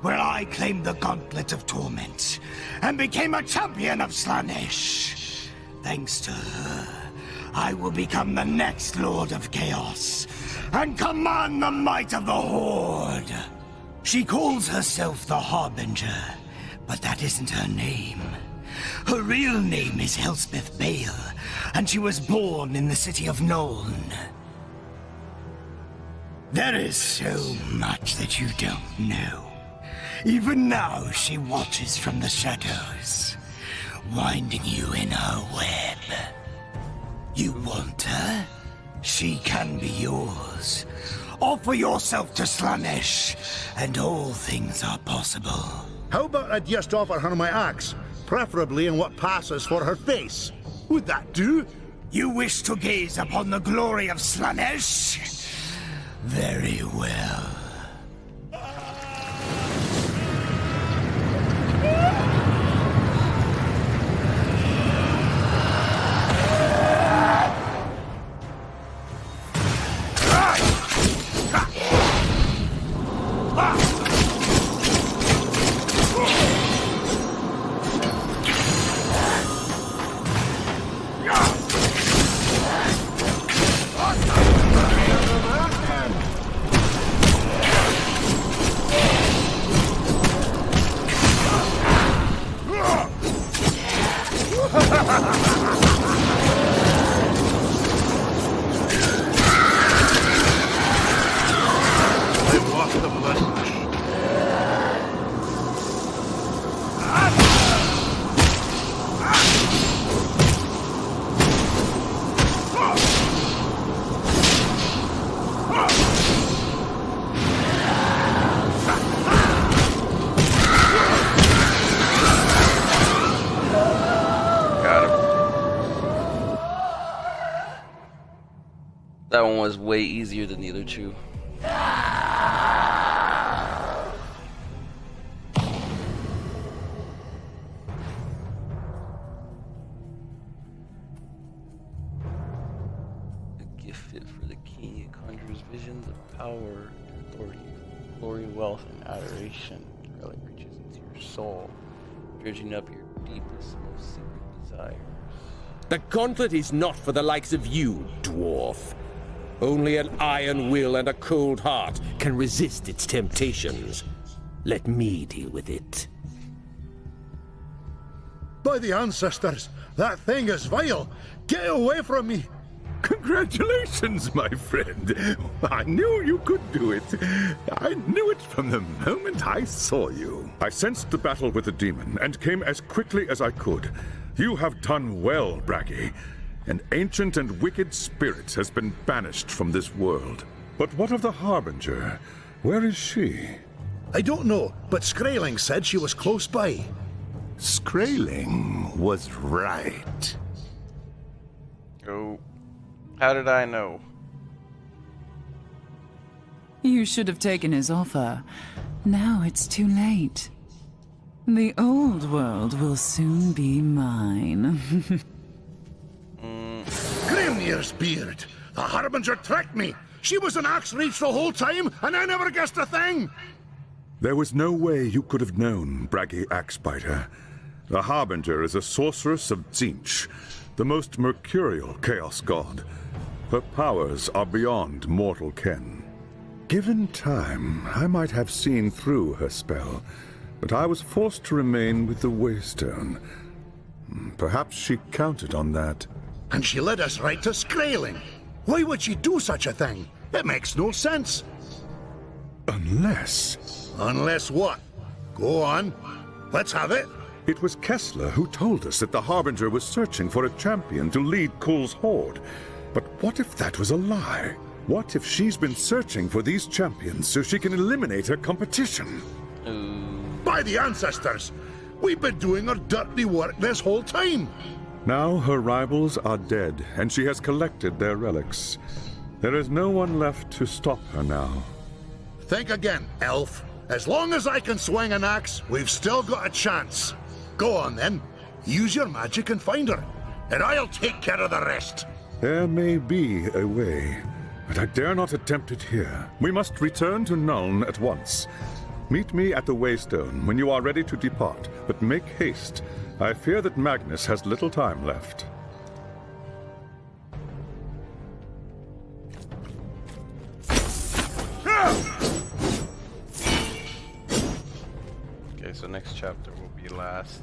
where I claimed the Gauntlet of Torment and became a champion of Slaanesh. Thanks to her, I will become the next Lord of Chaos and command the might of the Horde. She calls herself the Harbinger, but that isn't her name. Her real name is Elspeth Bale, and she was born in the city of Nuln. There is so much that you don't know. Even now, she watches from the shadows, winding you in her web. You want her? She can be yours. Offer yourself to Slaanesh, and all things are possible. How about I just offer her my axe, preferably in what passes for her face? Would that do? You wish to gaze upon the glory of Slaanesh? Very well. I've lost the blood rush. Got him. That one was way easier than the other two. A gift fit for the king. It conjures visions of power, authority, glory, wealth, and adoration. The relic reaches into your soul, dredging up your deepest, most secret desires. The gauntlet is not for the likes of you, dwarf. Only an iron will and a cold heart can resist its temptations. Let me deal with it. By the ancestors, that thing is vile. Get away from me. Congratulations, my friend. I knew you could do it. I knew it from the moment I saw you. I sensed the battle with the demon and came as quickly as I could. You have done well, Braggy. An ancient and wicked spirit has been banished from this world. But what of the Harbinger? Where is she? I don't know, but Skraeling said she was close by. Skraeling was right. Oh. How did I know? You should have taken his offer. Now it's too late. The old world will soon be mine. Grimmir's beard! The Harbinger tricked me! She was an axe reach the whole time, and I never guessed a thing! There was no way you could have known, Braggy Axebiter. The Harbinger is a sorceress of Tzeentch, the most mercurial chaos god. Her powers are beyond mortal ken. Given time, I might have seen through her spell, but I was forced to remain with the Waystone. Perhaps she counted on that. And she led us right to Skraeling. Why would she do such a thing? It makes no sense. Unless... Unless what? Go on. Let's have it. It was Kessler who told us that the Harbinger was searching for a champion to lead Kull's horde. But what if that was a lie? What if she's been searching for these champions so she can eliminate her competition? By the ancestors! We've been doing her dirty work this whole time! Now her rivals are dead, and she has collected their relics. There is no one left to stop her now. Think again, elf. As long as I can swing an axe, we've still got a chance. Go on then. Use your magic and find her, and I'll take care of the rest. There may be a way, but I dare not attempt it here. We must return to Nuln at once. Meet me at the Waystone when you are ready to depart, but make haste. I fear that Magnus has little time left. Okay, so next chapter will be last.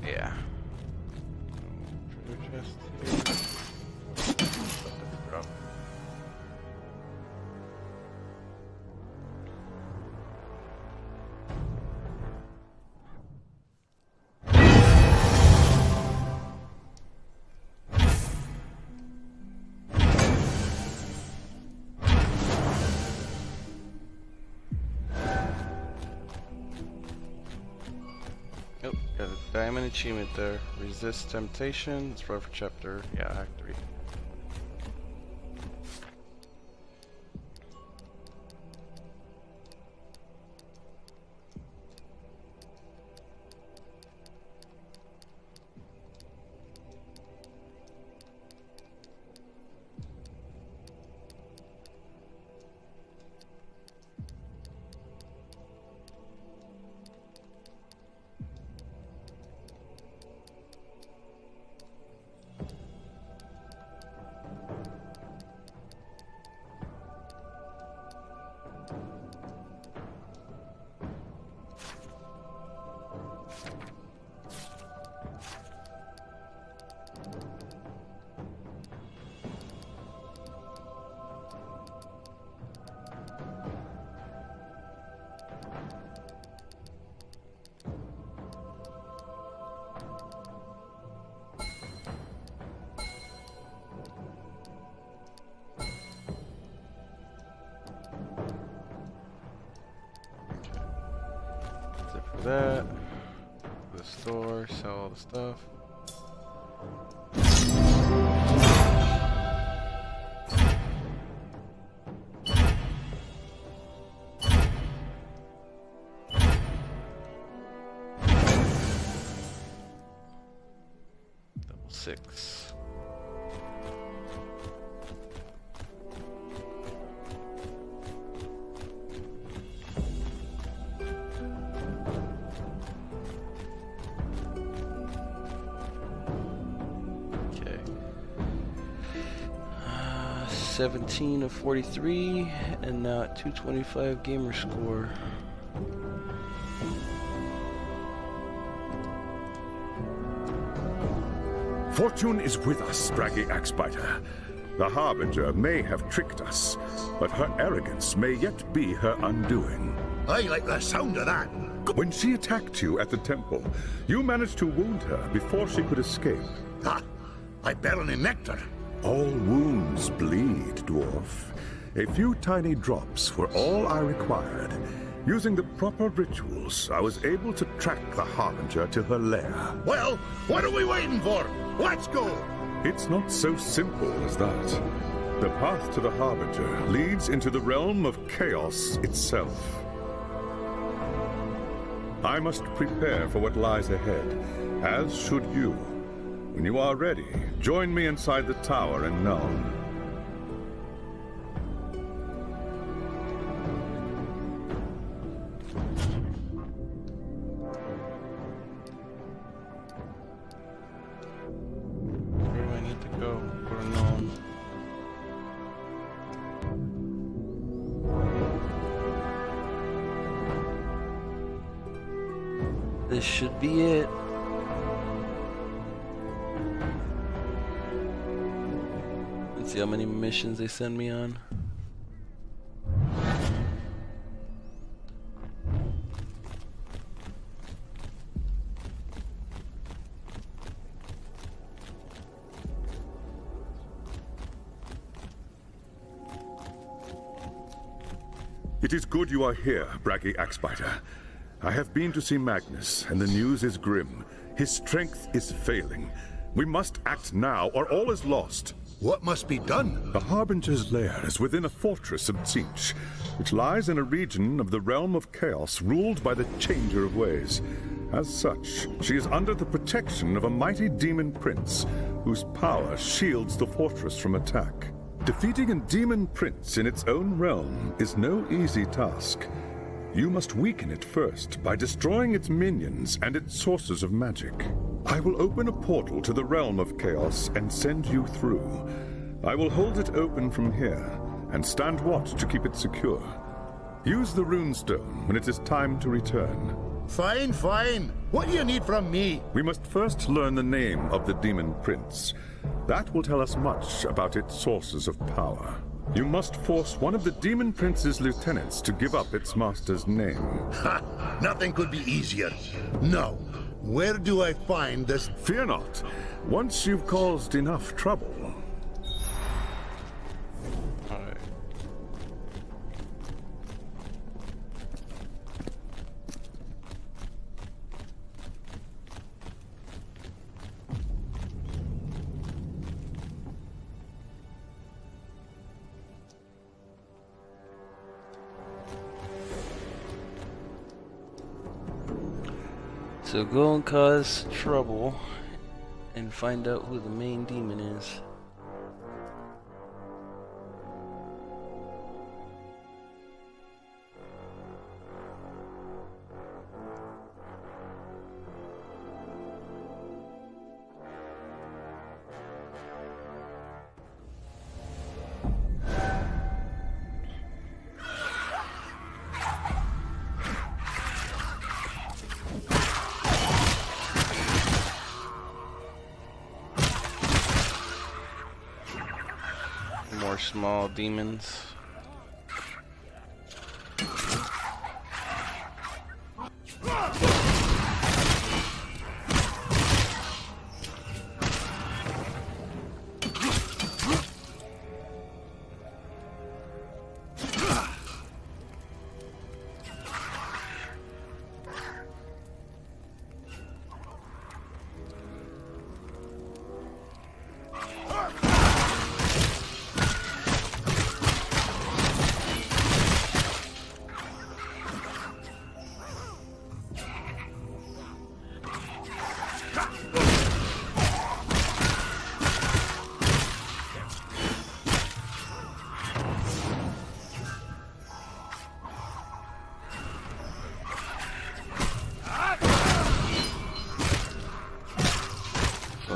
Yeah. Treasure chest here. Drop. Oh, got a diamond achievement there. Resist temptation. It's right for chapter. Yeah, Act 3. That, the store, sell all the stuff. Double 6. Okay. 17 of 43, and now at 225 gamer score. Fortune is with us, Braggy Axebiter. The Harbinger may have tricked us, but her arrogance may yet be her undoing. I like the sound of that. When she attacked you at the temple, you managed to wound her before she could escape. Ha! I barely necked her. All wounds bleed, dwarf. A few tiny drops were all I required. Using the proper rituals, I was able to track the Harbinger to her lair. Well, what are we waiting for? Let's go! It's not so simple as that. The path to the Harbinger leads into the realm of chaos itself. I must prepare for what lies ahead, as should you. When you are ready, join me inside the tower in Nuln. Where do I need to go? Go to Nuln. This should be it. Let's see how many missions they send me on. It is good you are here, Braggy Axebiter. I have been to see Magnus, and the news is grim. His strength is failing. We must act now, or all is lost. What must be done? The Harbinger's lair is within a fortress of Tzeentch, which lies in a region of the realm of chaos ruled by the Changer of Ways. As such, she is under the protection of a mighty demon prince, whose power shields the fortress from attack. Defeating a demon prince in its own realm is no easy task. You must weaken it first by destroying its minions and its sources of magic. I will open a portal to the realm of chaos and send you through. I will hold it open from here and stand watch to keep it secure. Use the runestone when it is time to return. Fine, fine. What do you need from me? We must first learn the name of the demon prince. That will tell us much about its sources of power. You must force one of the demon prince's lieutenants to give up its master's name. Ha! Nothing could be easier. Now, where do I find this? Fear not. Once you've caused enough trouble. Alright. So go and cause trouble and find out who the main demon is. More small demons.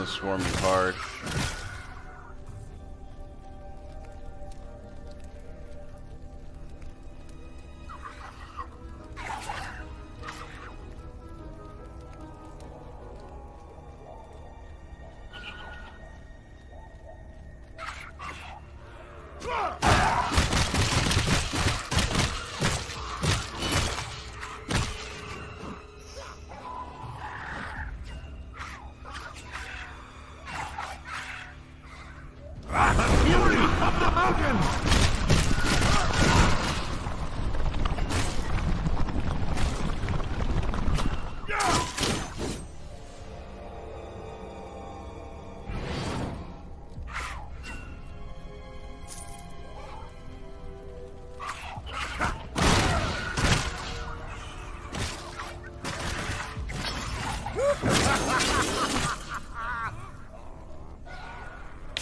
Swarming hard.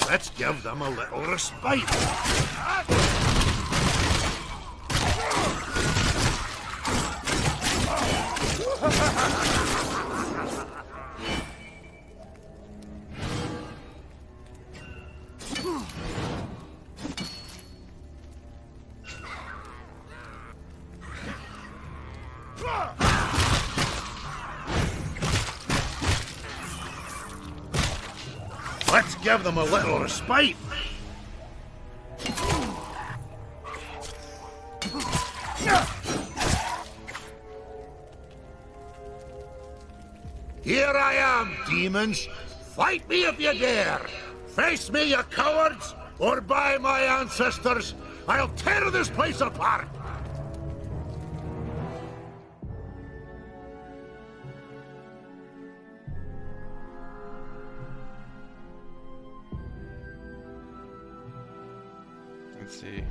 Let's give them a little respite. Let's give them a little respite. Here I am, demons. Fight me if you dare. Face me, you cowards, or by my ancestors, I'll tear this place apart. Let's see.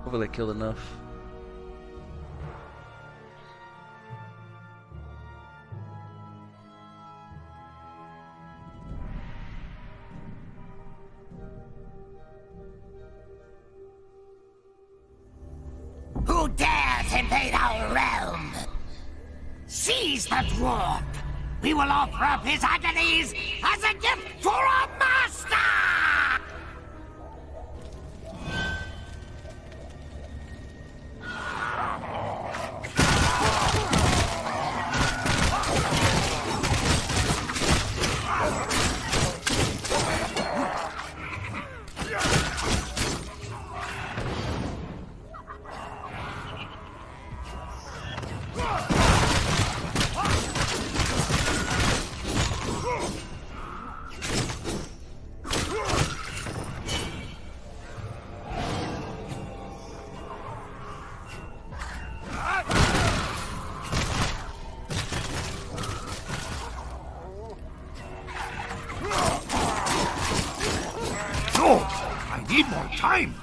Hopefully I killed enough. Who dares invade our realm? Seize the dwarf! We will offer up his agonies as a gift for our master! No! I need more time!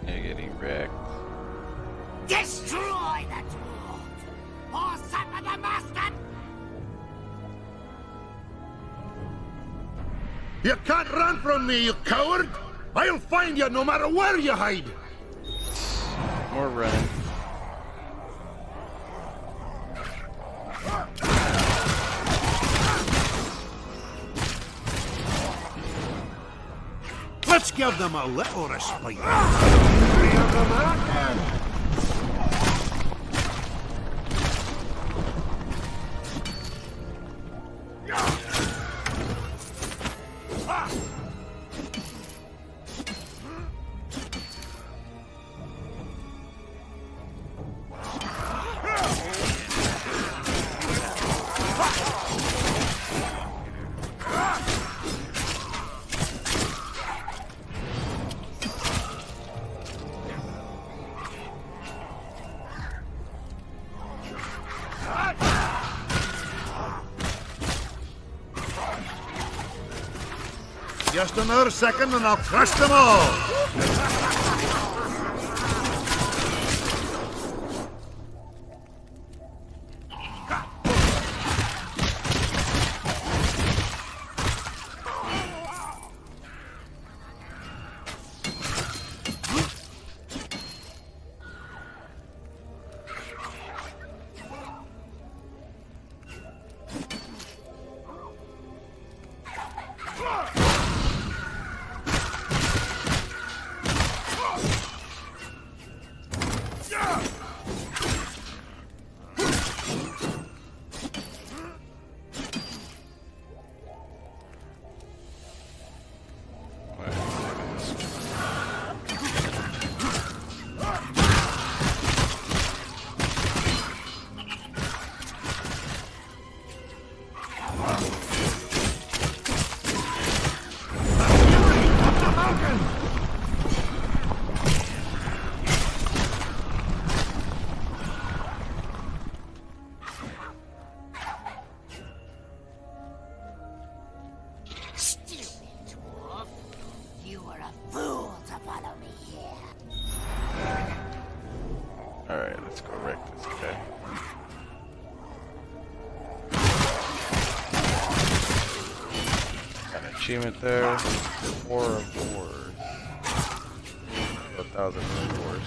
Yeah, getting wrecked. Destroy the dwarf! Or suffer the master! You can't run from me, you coward! I'll find you no matter where you hide! More running. Let's give them a little respite. Just another second and I'll crush them all! achievement there. 4 of wars. 1,000 wars.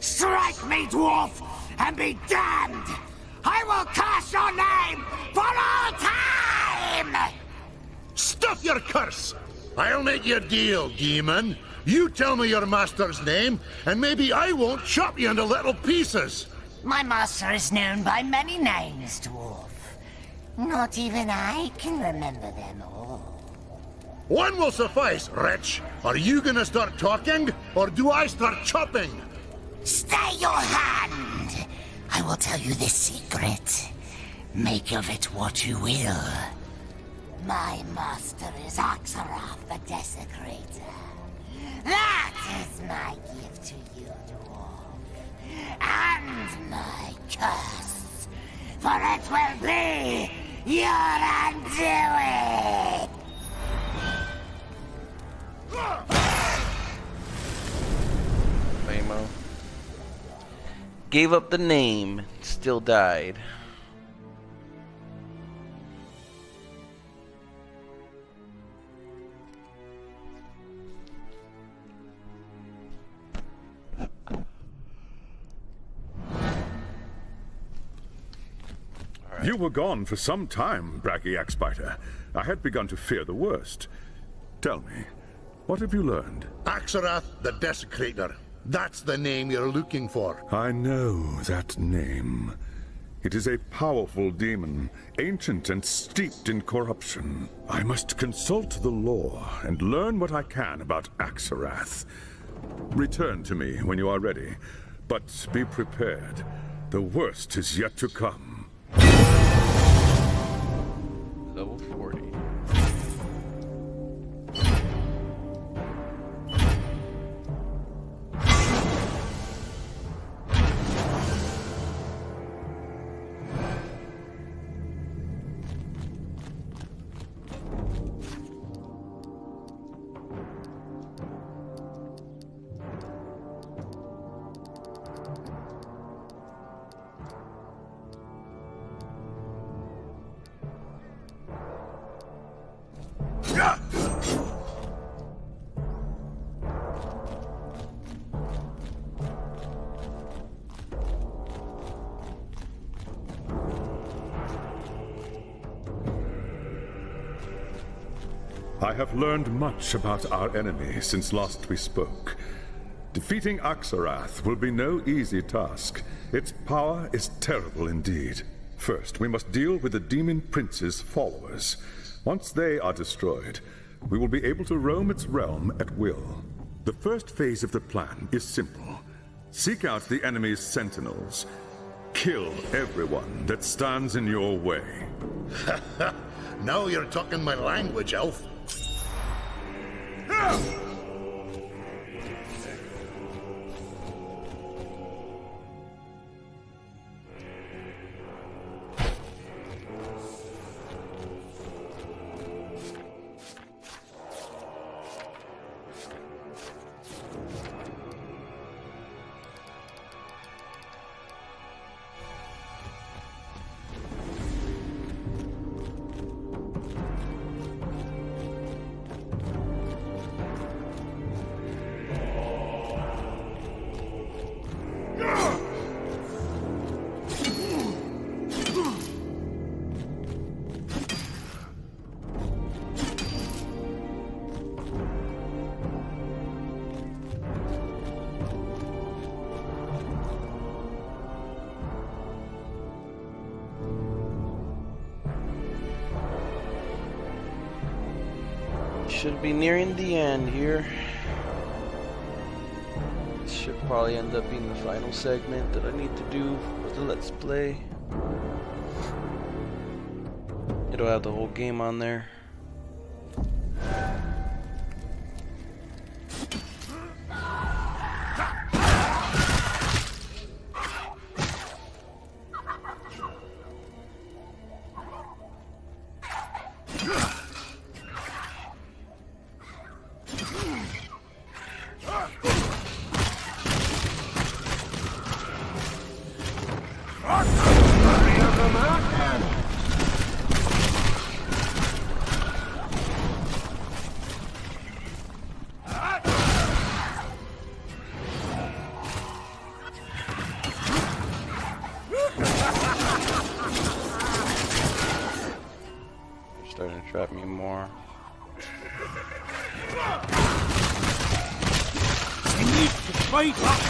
Strike me, dwarf, and be damned! I will curse your name for all time! Stuff your curse! I'll make you a deal, demon. You tell me your master's name, and maybe I won't chop you into little pieces. My master is known by many names, dwarf. Not even I can remember them all. One will suffice, wretch. Are you gonna start talking, or do I start chopping? Stay your hand! I will tell you this secret. Make of it what you will. My master is Axarath the Desecrator. That is my gift to you, dwarf. And my curse. For it will be your undoing! Lame-o. Gave up the name, still died. You were gone for some time, Braggy Axbiter. I had begun to fear the worst. Tell me, what have you learned? Axarath the Desecrator. That's the name you're looking for. I know that name. It is a powerful demon, ancient and steeped in corruption. I must consult the lore and learn what I can about Axarath. Return to me when you are ready, but be prepared. The worst is yet to come. Level 40. I have learned much about our enemy since last we spoke. Defeating Axarath will be no easy task. Its power is terrible indeed. First, we must deal with the Demon Prince's followers. Once they are destroyed, we will be able to roam its realm at will. The first phase of the plan is simple. Seek out the enemy's sentinels. Kill everyone that stands in your way. Now you're talking my language, elf. Should be nearing the end here. This ship probably end up being the final segment that I need to do for the Let's Play. It'll have the whole game on there. Starting to trap me more. I need to fight up.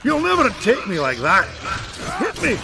You'll never take me like that. Hit me!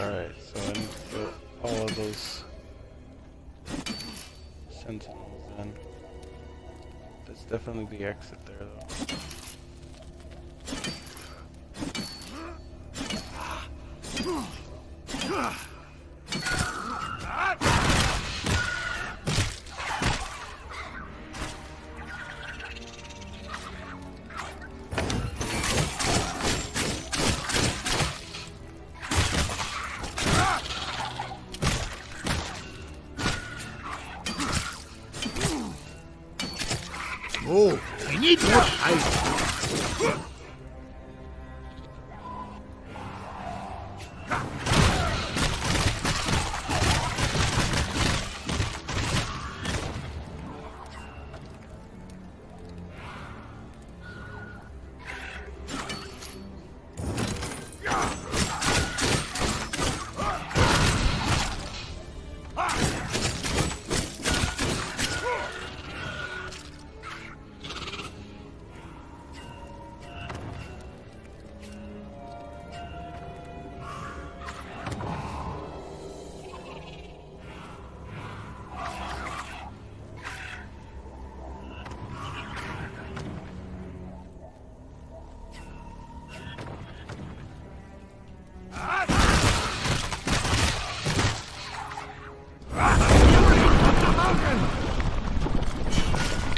Alright, so I need to put all of those sentinels in. There's definitely the exit there though. Oh, I need more time.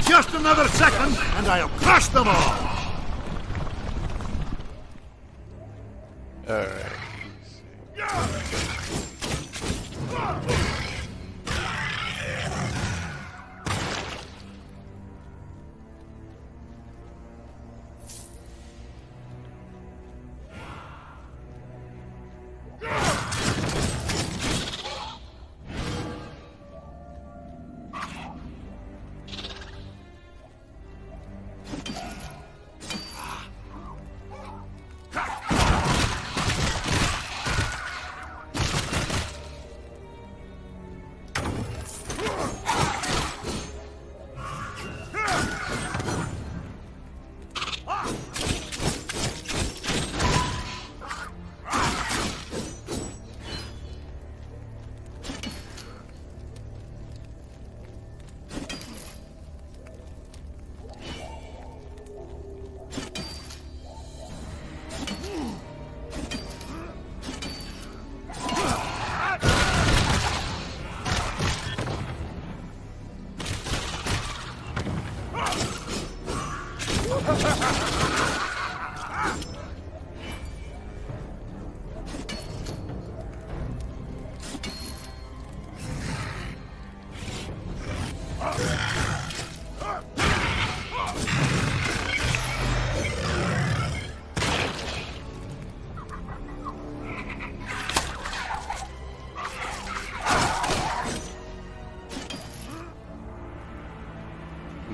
Just another second, and I'll crush them all! Alright.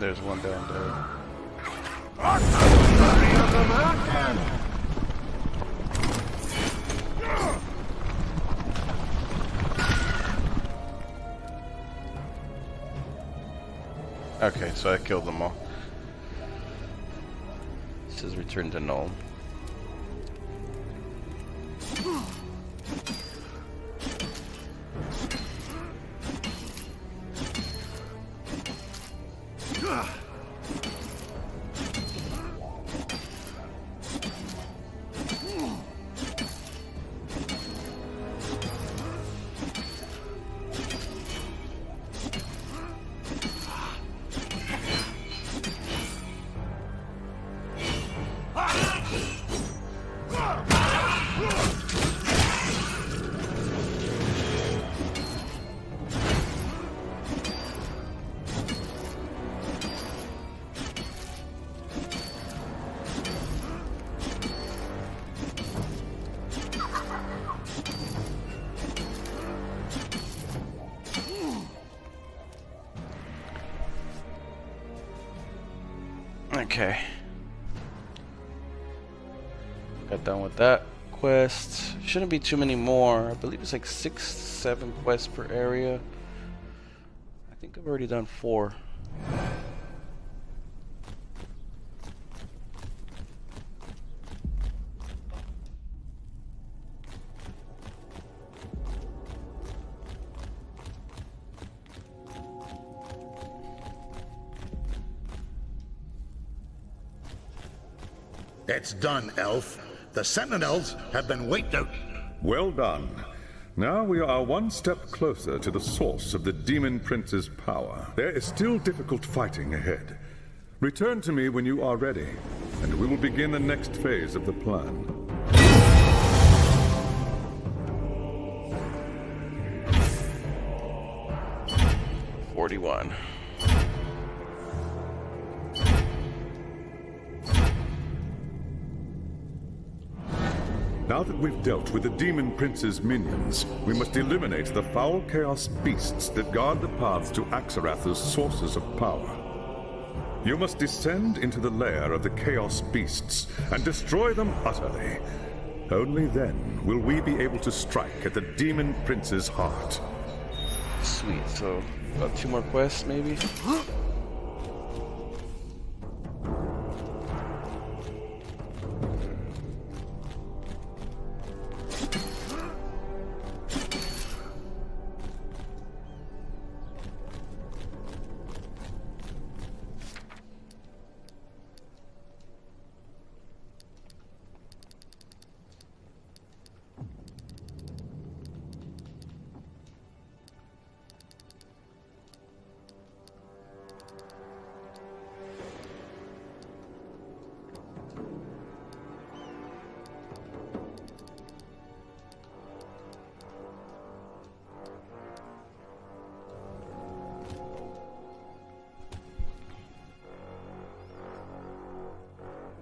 there's one down there. Okay, so I killed them all. It says return to null. Okay. Got done with that quest. Shouldn't be too many more. I believe it's like 6, 7 quests per area. I think I've already done 4. It's done, Elf. The Sentinels have been wiped out. Well done. Now we are one step closer to the source of the Demon Prince's power. There is still difficult fighting ahead. Return to me when you are ready, and we will begin the next phase of the plan. $41. Now that we've dealt with the Demon Prince's minions, we must eliminate the foul chaos beasts that guard the paths to Axarath's sources of power. You must descend into the lair of the chaos beasts and destroy them utterly. Only then will we be able to strike at the Demon Prince's heart. Sweet, so about 2 more quests maybe?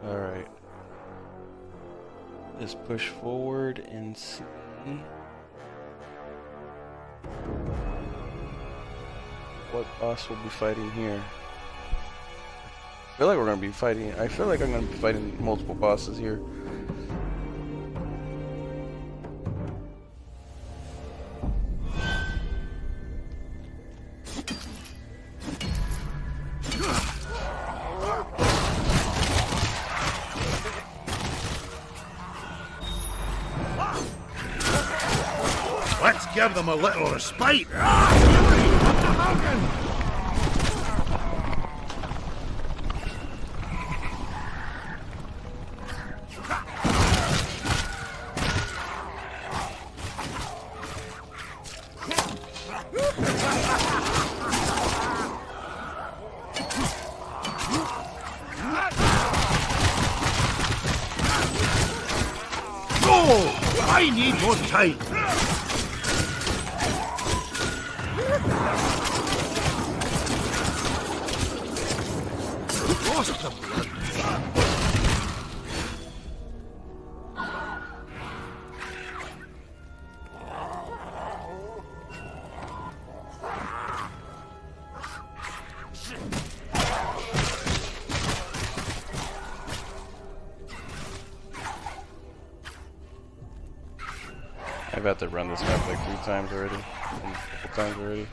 Alright. Let's push forward and see what boss we'll be fighting here. I feel like we're gonna be fighting. I feel like I'm gonna be fighting multiple bosses here. Let's give them a little respite. Oh, I need more time. Lost the blood. I've had to run this map like 3 times already. And a couple times already.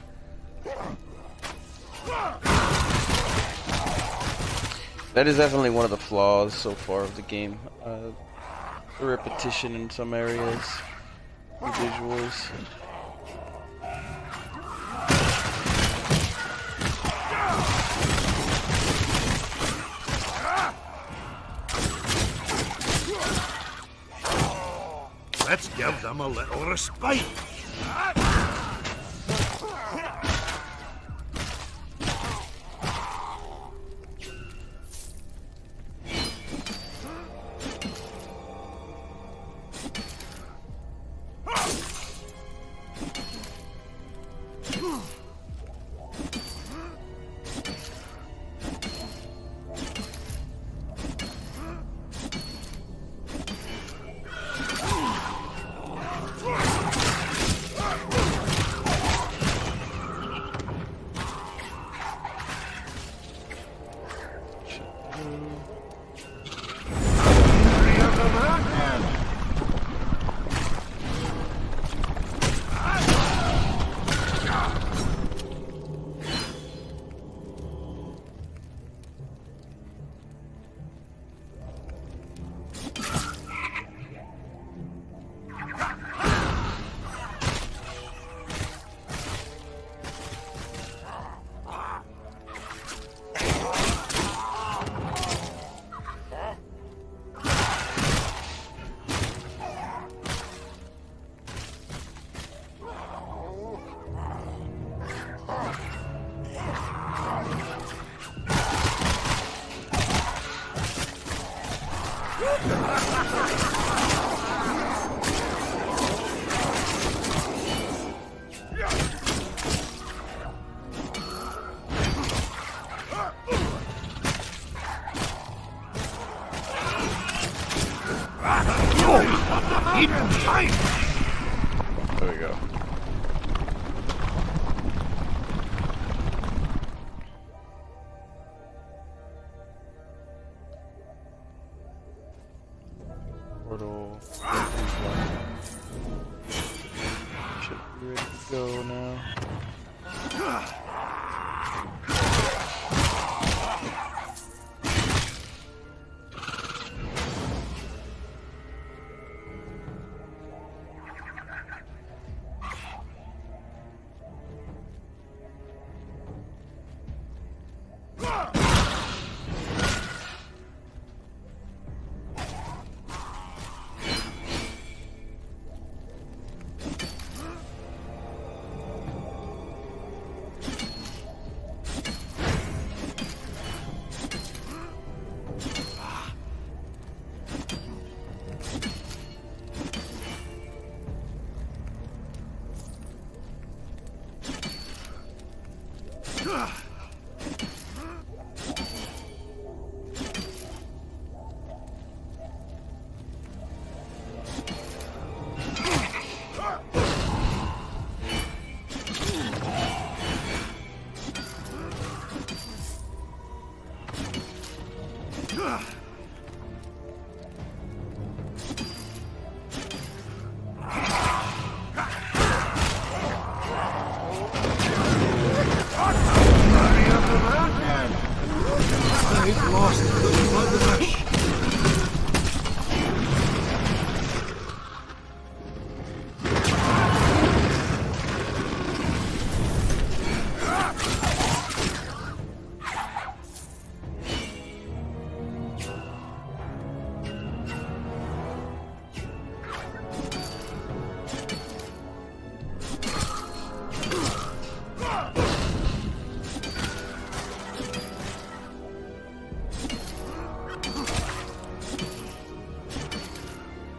That is definitely one of the flaws so far of the game. The repetition in some areas. The visuals. Let's give them a little respite. There we go. Portal. Should be ready to go now.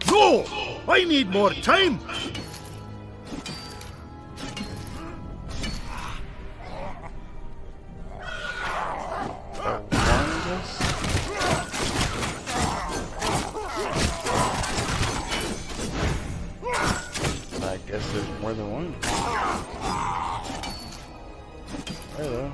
Go! I need more time! I guess there's more than one. Hello.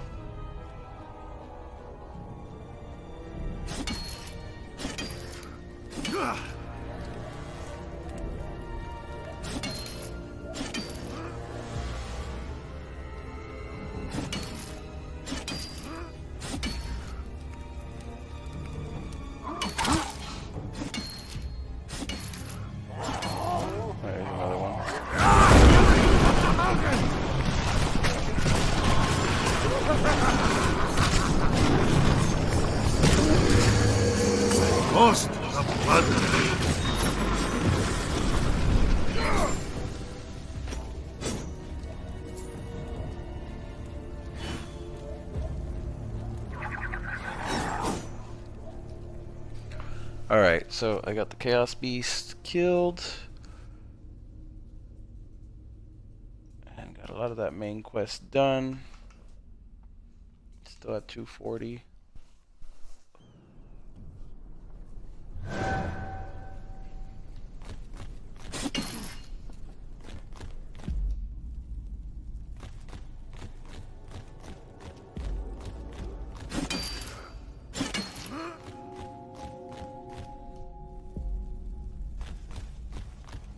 Alright, so I got the Chaos Beast killed. And got a lot of that main quest done. Still at 240.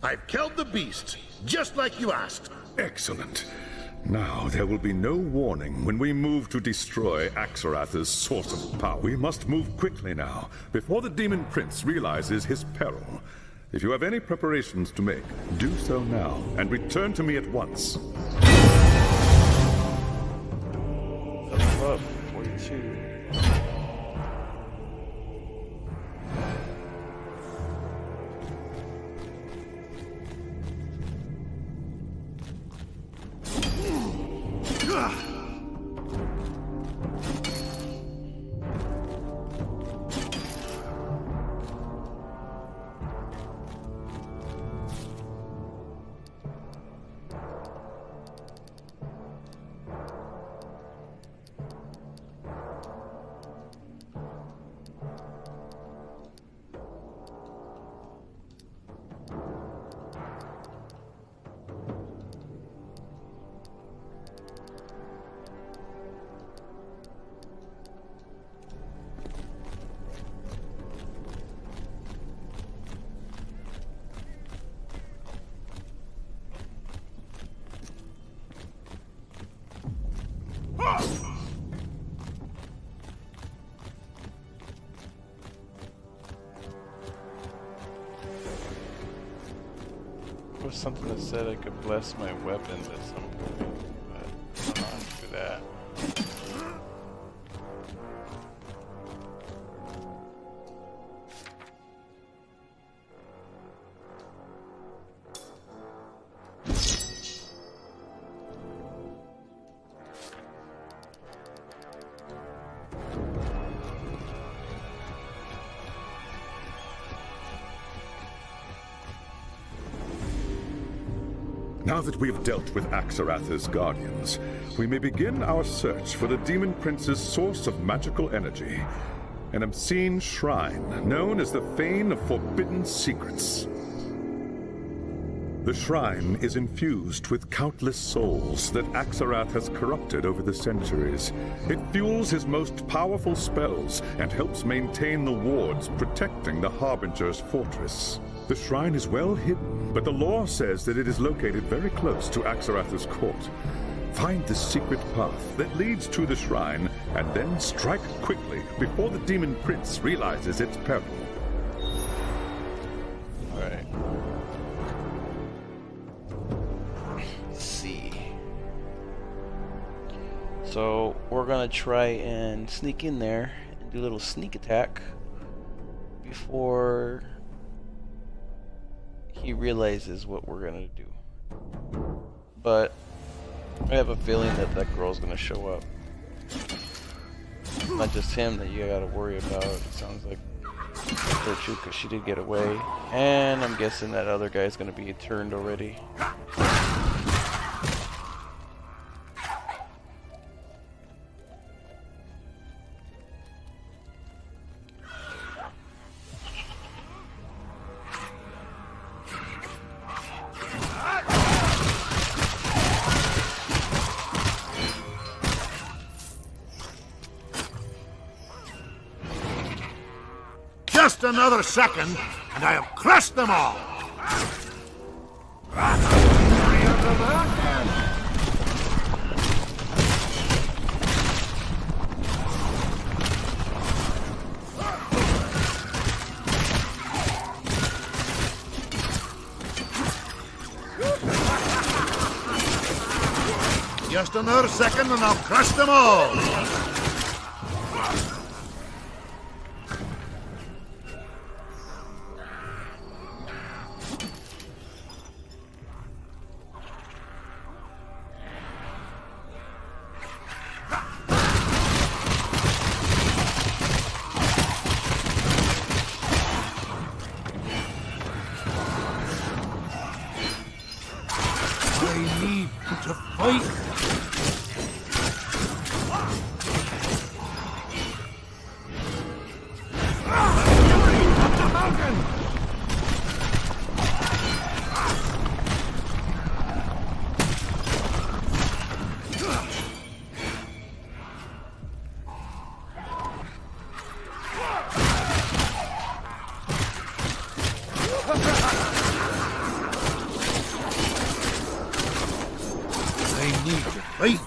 I've killed the beast, just like you asked. Excellent. Now there will be no warning when we move to destroy Axarath's source of power. We must move quickly now, before the Demon Prince realizes his peril. If you have any preparations to make, do so now, and return to me at once. Up, 42. There was something that said I could bless my weapons at some point, but I'm not gonna do that. Now that we've dealt with Axarath's guardians, we may begin our search for the Demon Prince's source of magical energy, an obscene shrine known as the Fane of Forbidden Secrets. The shrine is infused with countless souls that Axarath has corrupted over the centuries. It fuels his most powerful spells and helps maintain the wards protecting the Harbinger's fortress. The shrine is well hidden, but the lore says that it is located very close to Axarath's court. Find the secret path that leads to the shrine, and then strike quickly before the Demon Prince realizes its peril. Alright. Let's see. So, we're gonna try and sneak in there and do a little sneak attack before he realizes what we're gonna do. But I have a feeling that that girl's gonna show up. Not just him that you gotta worry about. It sounds like her too, because she did get away. And I'm guessing that other guy's gonna be turned already. Just another second, and I have crushed them all! Just another second, and I'll crush them all! to fight? I need to fight.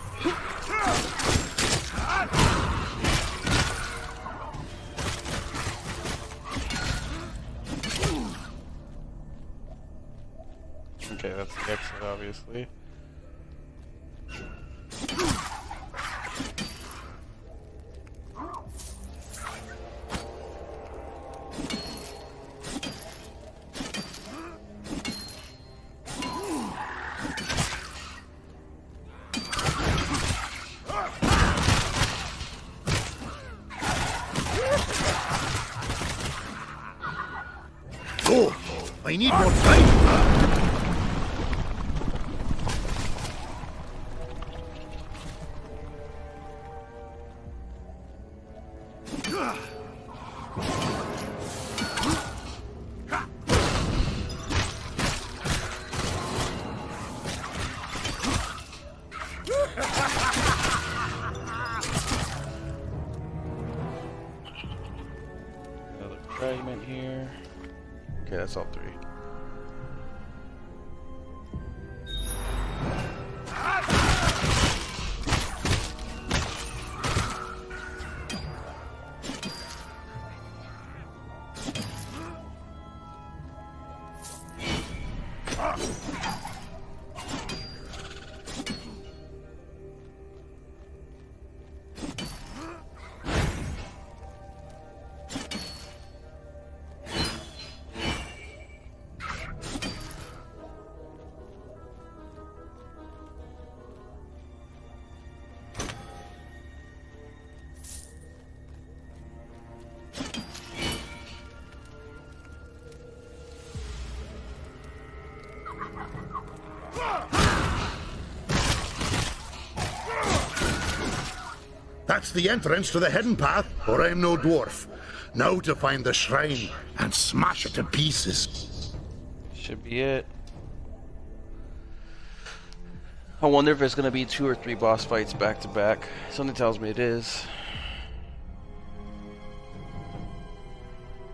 Okay, that's the exit, obviously. Oh, I need more time. Another fragment here. Okay, that's all three. That's the entrance to the hidden path, or I'm no dwarf. Now to find the shrine and smash it to pieces. Should be it. I wonder if it's gonna be 2 or 3 boss fights back to back. Something tells me it is.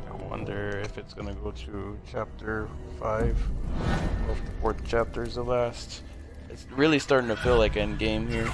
I wonder if it's gonna go to chapter 5. Or if the 4th chapter is the last. It's really starting to feel like Endgame here.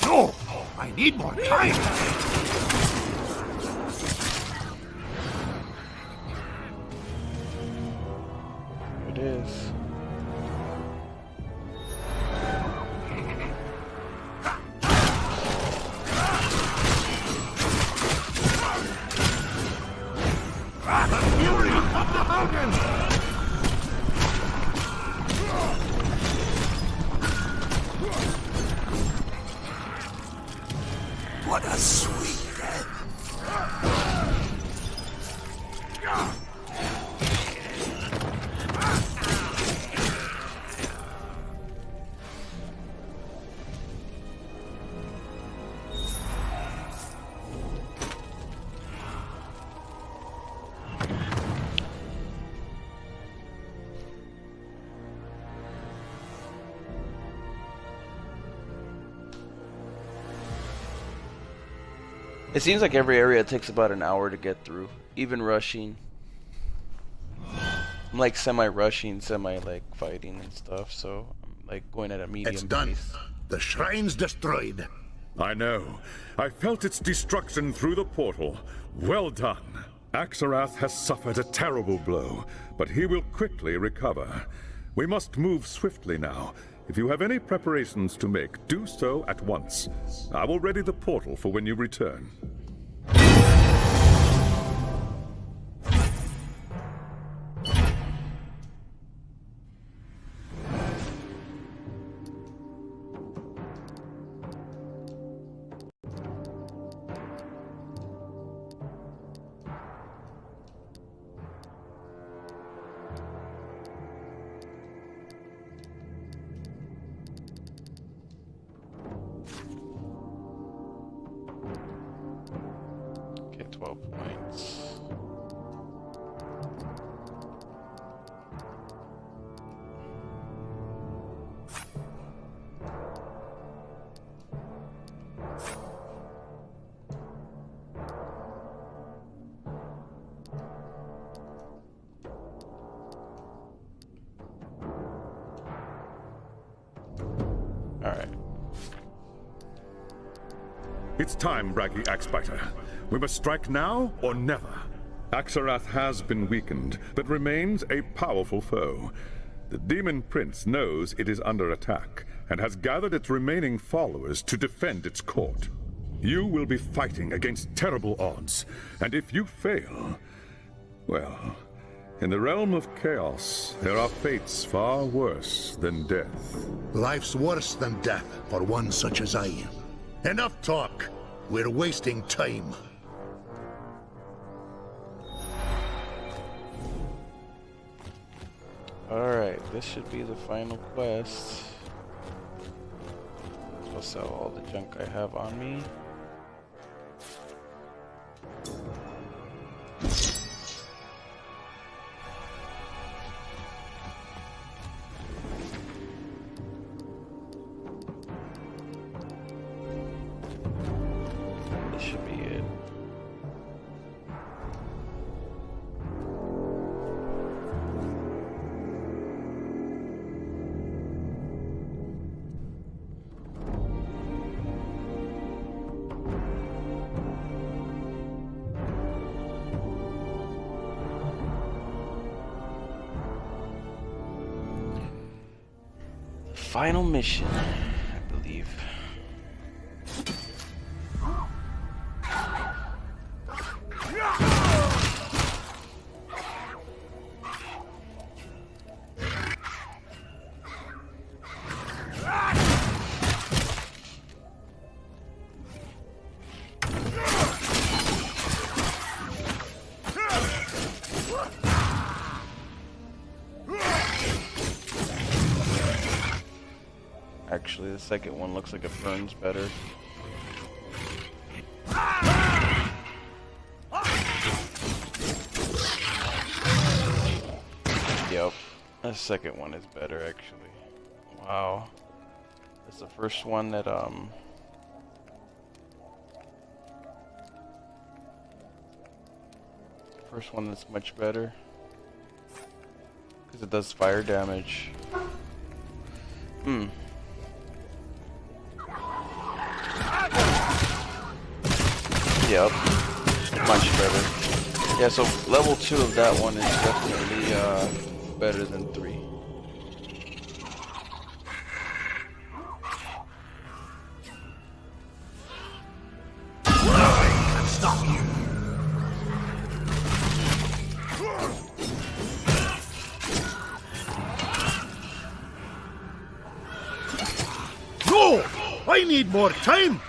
No! I need more time! It is. What a sweet death. It seems like every area takes about an hour to get through, even rushing. I'm like semi-rushing, semi-like fighting and stuff, so I'm like going at a medium It's done. pace. The shrine's destroyed. I know. I felt its destruction through the portal. Well done. Axarath has suffered a terrible blow, but he will quickly recover. We must move swiftly now. If you have any preparations to make, do so at once. I will ready the portal for when you return. Okay, 12 points. All right. It's time, braggy Axebiter. We must strike now or never. Axarath has been weakened, but remains a powerful foe. The Demon Prince knows it is under attack, and has gathered its remaining followers to defend its court. You will be fighting against terrible odds, and if you fail, well, in the realm of chaos, there are fates far worse than death. Life's worse than death for one such as I. Enough talk. We're wasting time. Alright, this should be the final quest. I'll sell all the junk I have on me. This should be it. Final mission, I believe. Actually, the second one looks like it burns better. Yep, the second one is better actually. Wow. That's the first one that first one that's much better. Because it does fire damage. Yep, much better. Yeah, so level 2 of that one is definitely better than 3. Nothing can stop you. No! I need more time!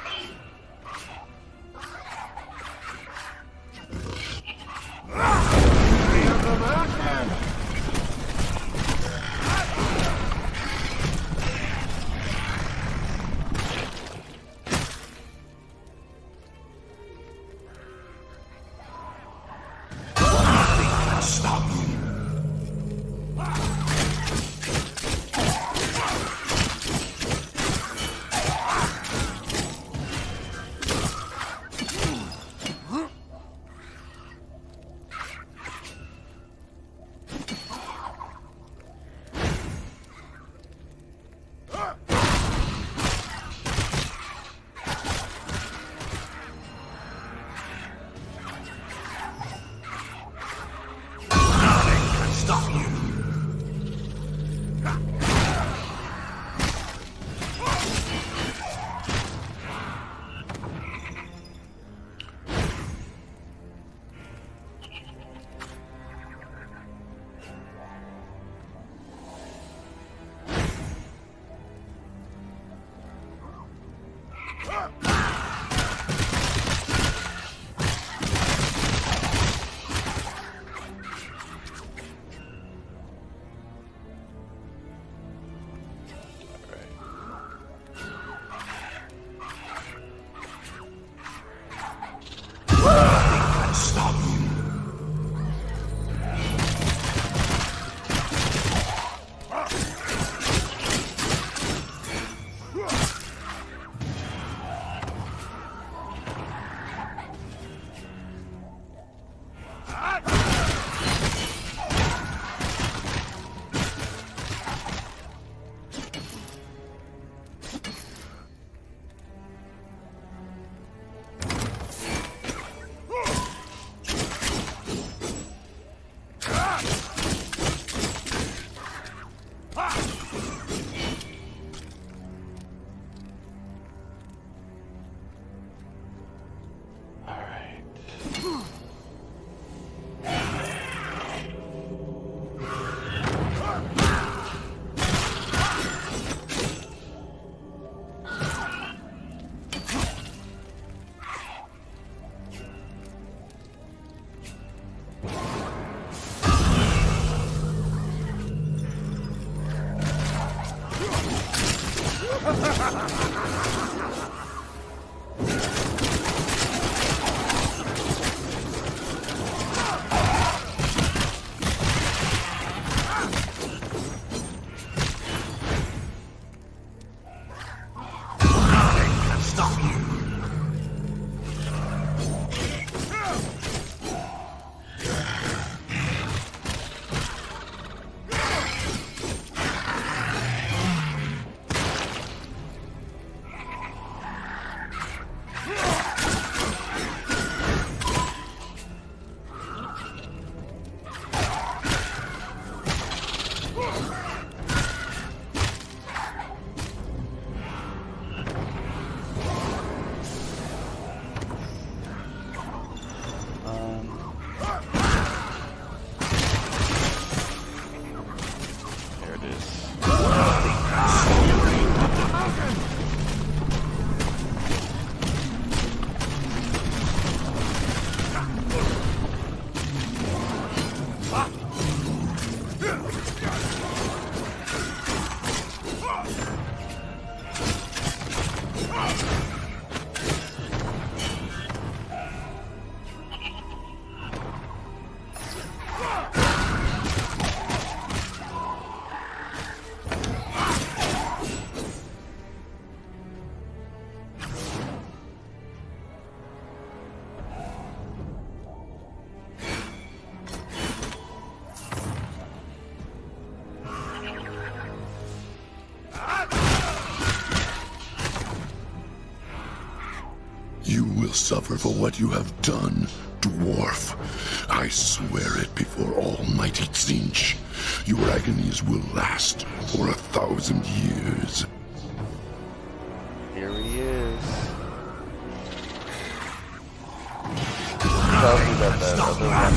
There it is. You will suffer for what you have done, dwarf. I swear it before Almighty Tzeentch. Your agonies will last for 1,000 years. Here he is. Tells me that the other one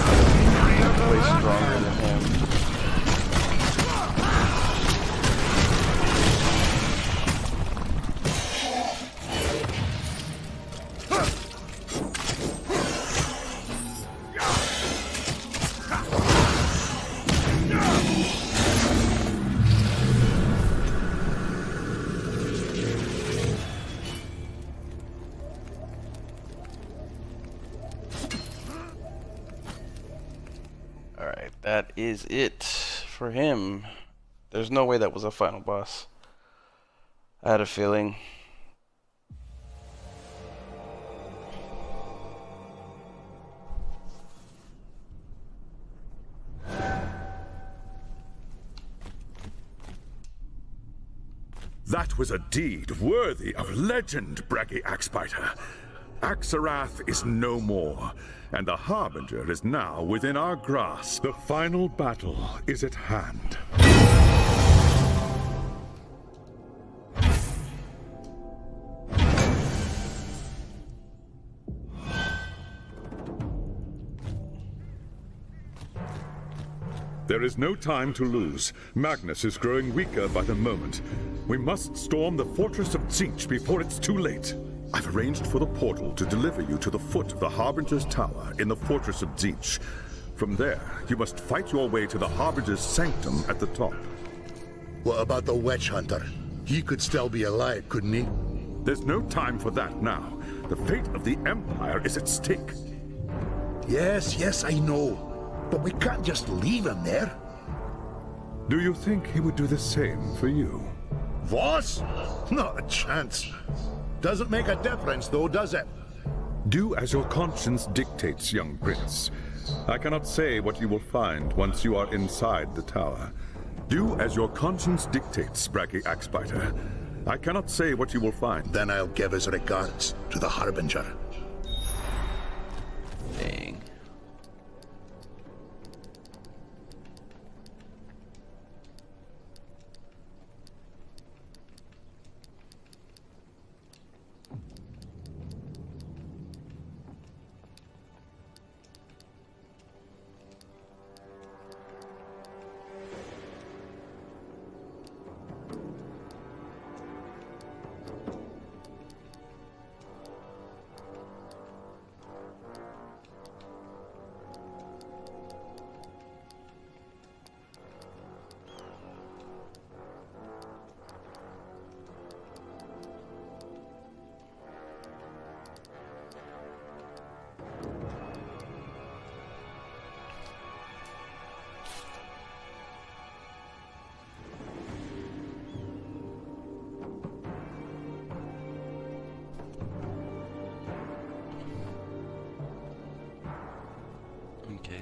is way stronger than him. Alright, that is it for him. There's no way that was a final boss. I had a feeling. That was a deed worthy of legend, braggy Axbiter. Axarath is no more, and the Harbinger is now within our grasp. The final battle is at hand. There is no time to lose. Magnus is growing weaker by the moment. We must storm the fortress of Tzeentch before it's too late. I've arranged for the portal to deliver you to the foot of the Harbinger's Tower in the fortress of Tzeentch. From there, you must fight your way to the Harbinger's Sanctum at the top. What about the Witch Hunter? He could still be alive, couldn't he? There's no time for that now. The fate of the Empire is at stake. Yes, I know. But we can't just leave him there. Do you think he would do the same for you? Was? Not a chance. Doesn't make a difference, though, does it? Do as your conscience dictates, young prince. I cannot say what you will find once you are inside the tower. Do as your conscience dictates, braggy Axbiter. I cannot say what you will find. Then I'll give his regards to the Harbinger. Dang.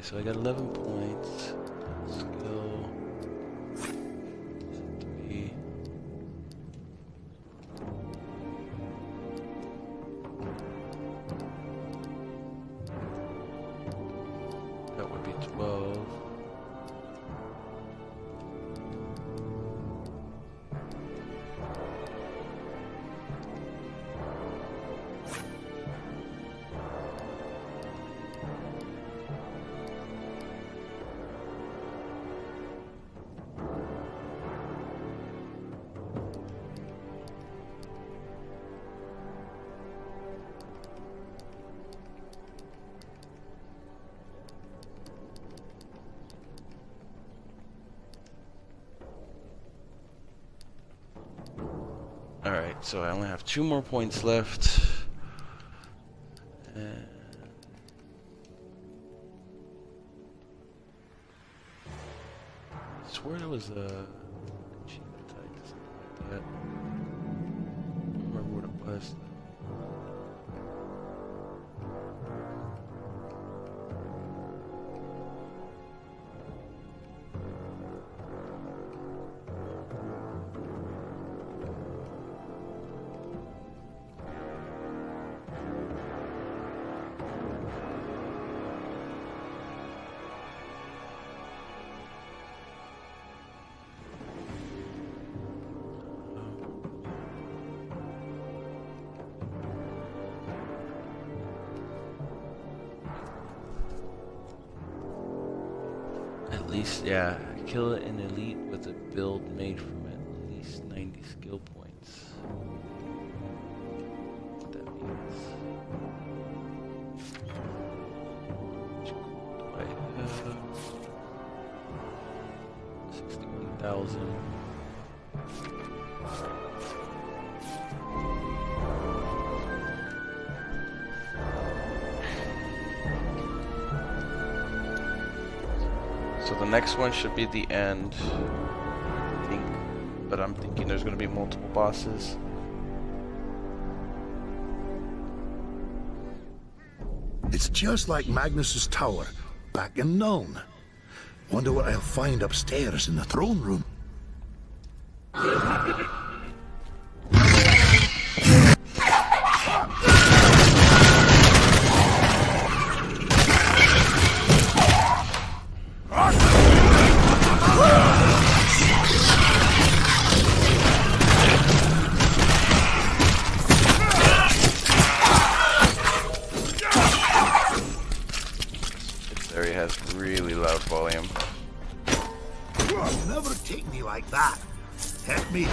so I got 11 points. Skill 3. That would be 12. Alright, so I only have 2 more points left. And I swear there was a achievement tied to something like that. I don't remember what it was. At least, yeah, kill an elite with a build made from at least 90 skill points. What that means. Do I have 61,000? So the next one should be the end, I think, but I'm thinking there's going to be multiple bosses. It's just like Magnus's tower, back in Nuln. Wonder what I'll find upstairs in the throne room. This area has really loud volume. Never take me like that. Help me.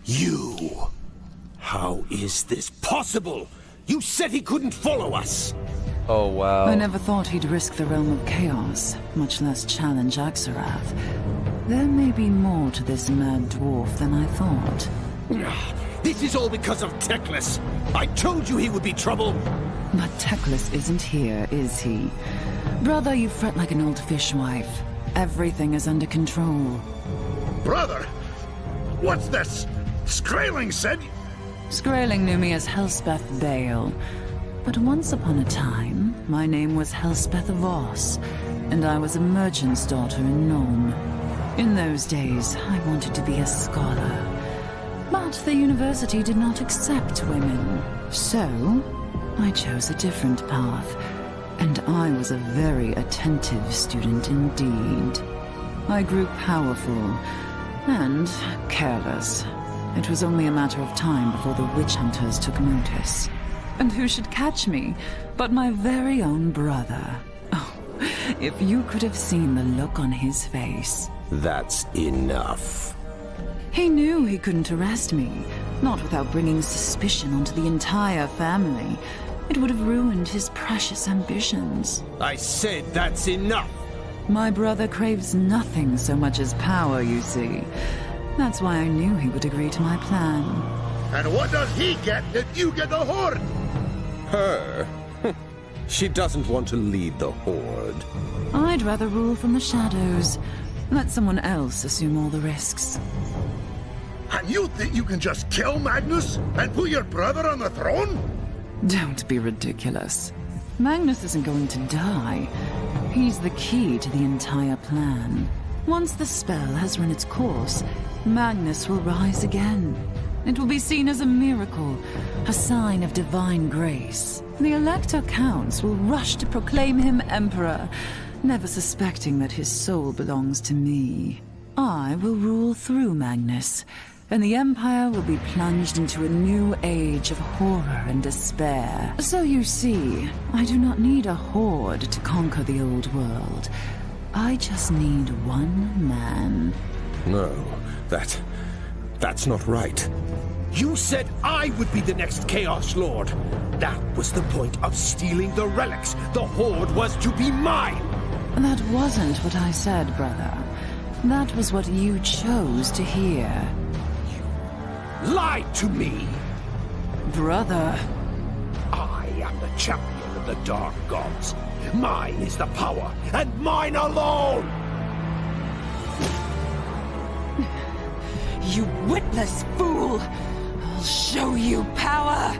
You! How is this possible? You said he couldn't follow us! Oh wow. I never thought he'd risk the realm of chaos, much less challenge Axarath. There may be more to this mad dwarf than I thought. This is all because of Teclis. I told you he would be trouble. But Teclis isn't here, is he? Brother, you fret like an old fishwife. Everything is under control. Brother! What's this? Skraeling said... Skraeling knew me as Helspeth Bale. But once upon a time, my name was Helspeth Voss, and I was a merchant's daughter in Nuln. In those days, I wanted to be a scholar. But the university did not accept women. So, I chose a different path. And I was a very attentive student indeed. I grew powerful and careless. It was only a matter of time before the witch hunters took notice. And who should catch me but my very own brother? Oh, if you could have seen the look on his face. That's enough. He knew he couldn't arrest me, not without bringing suspicion onto the entire family. It would have ruined his precious ambitions. I said that's enough. My brother craves nothing so much as power, you see. That's why I knew he would agree to my plan. And what does he get that you get the Horde? Her? She doesn't want to lead the Horde. I'd rather rule from the shadows. Let someone else assume all the risks. And you think you can just kill Magnus and put your brother on the throne? Don't be ridiculous. Magnus isn't going to die. He's the key to the entire plan. Once the spell has run its course, Magnus will rise again. It will be seen as a miracle, a sign of divine grace. The Elector Counts will rush to proclaim him Emperor, never suspecting that his soul belongs to me. I will rule through Magnus, and the Empire will be plunged into a new age of horror and despair. So you see, I do not need a horde to conquer the old world. I just need one man. No, that's not right. You said I would be the next Chaos Lord. That was the point of stealing the relics. The Horde was to be mine. That wasn't what I said, brother. That was what you chose to hear. Lied to me. Brother. I am the champion of the Dark Gods. Mine is the power, and mine alone! You witless fool! I'll show you power!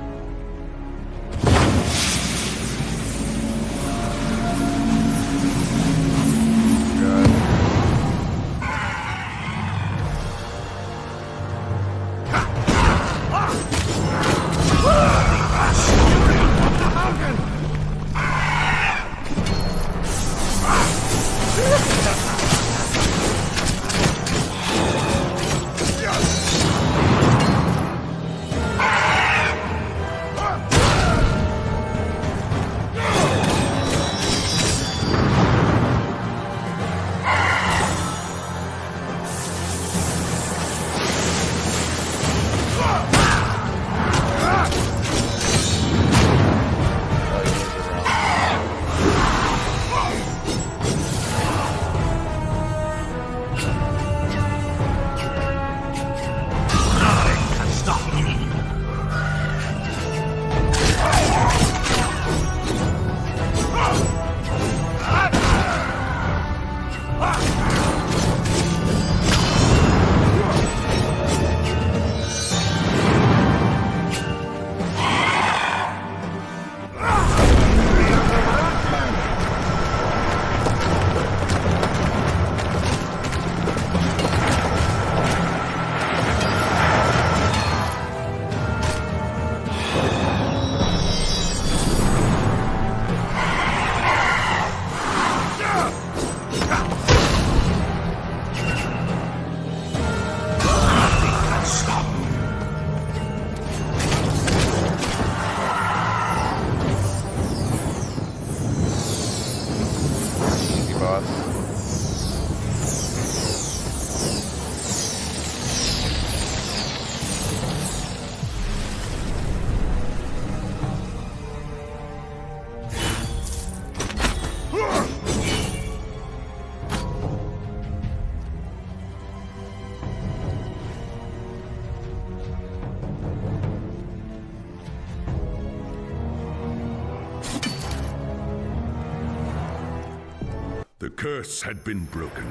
The curse had been broken.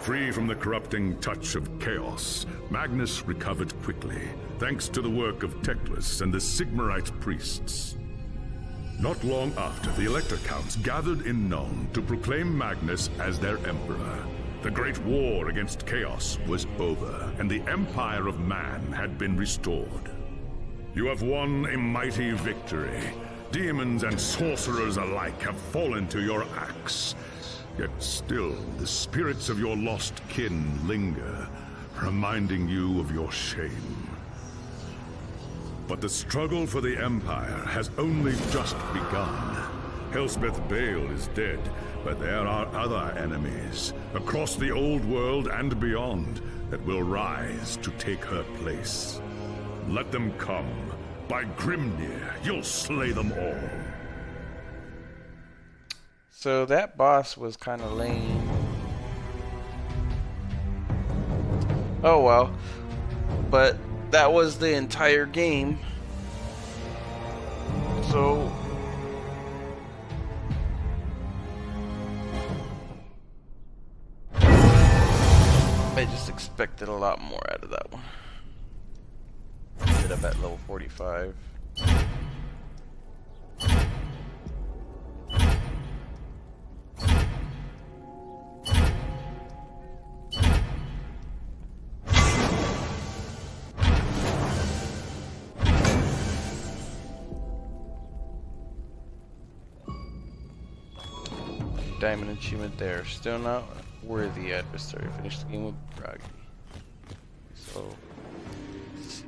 Free from the corrupting touch of chaos, Magnus recovered quickly, thanks to the work of Teclis and the Sigmarite priests. Not long after, the Elector Counts gathered in Nuln to proclaim Magnus as their emperor. The great war against chaos was over, and the empire of man had been restored. You have won a mighty victory. Demons and sorcerers alike have fallen to your axe. Yet still, the spirits of your lost kin linger, reminding you of your shame. But the struggle for the Empire has only just begun. Elspeth Bale is dead, but there are other enemies, across the old world and beyond, that will rise to take her place. Let them come. By Grimnir, you'll slay them all. So that boss was kind of lame. Oh well. But that was the entire game. So I just expected a lot more out of that one. Ended up at level 45. Diamond achievement there. Still not worthy adversary. Finish the game with Bragi. So, let's see.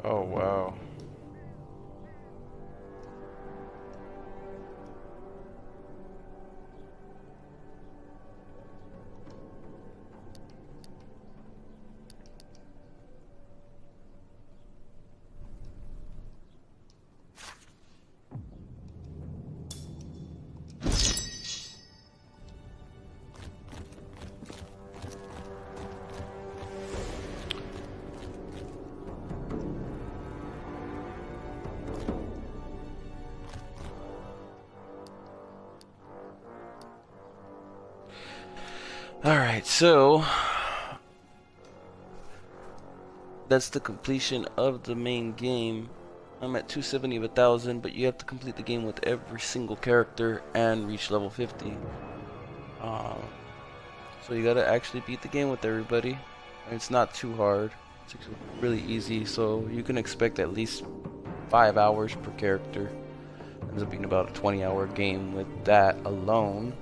Oh wow. Alright, so that's the completion of the main game. I'm at 270 of 1,000, but you have to complete the game with every single character and reach level 50. So you gotta actually beat the game with everybody. And it's not too hard. It's actually really easy, so you can expect at least 5 hours per character. Ends up being about a 20-hour game with that alone.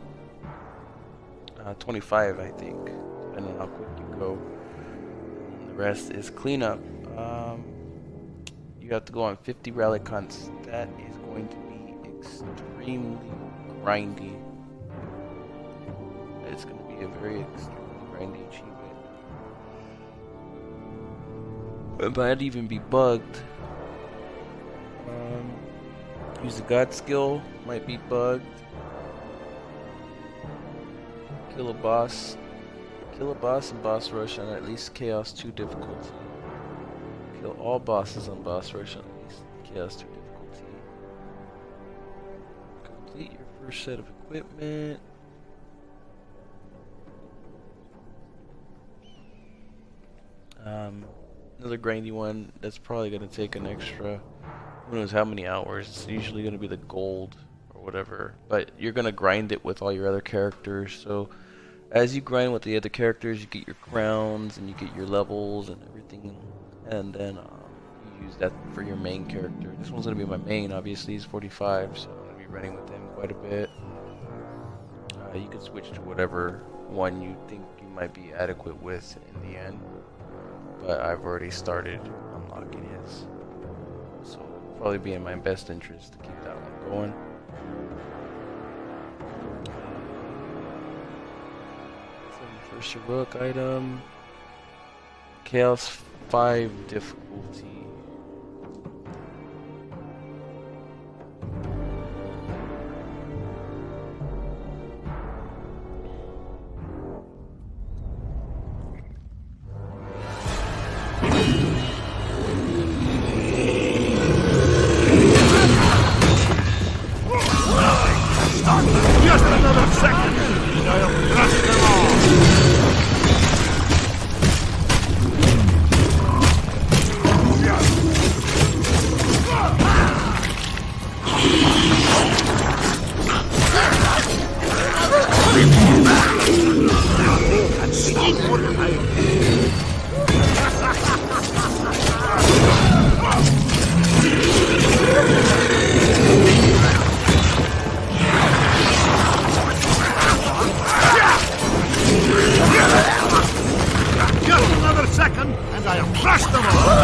25, I think, depending on how quick you go. And the rest is cleanup. You have to go on 50 rally cons. That is going to be extremely grindy. It's going to be a very extremely grindy achievement. It might even be bugged. Use the God skill, might be bugged. Kill a boss and boss rush on at least Chaos 2 difficulty. Kill all bosses on boss rush on at least Chaos 2 difficulty. Complete your first set of equipment. Another grindy one that's probably going to take an extra, who knows how many hours. It's usually going to be the gold or whatever, but you're going to grind it with all your other characters. So as you grind with the other characters, you get your crowns and you get your levels and everything, and then you use that for your main character. This one's going to be my main, obviously. He's 45, so I'm going to be running with him quite a bit. You can switch to whatever one you think you might be adequate with in the end. But I've already started unlocking his, so it'll probably be in my best interest to keep that one going. First heroic item, Chaos 5 difficulty. Just another second, and I'll crush them all! And stop what Just another second, and I'll crush them all!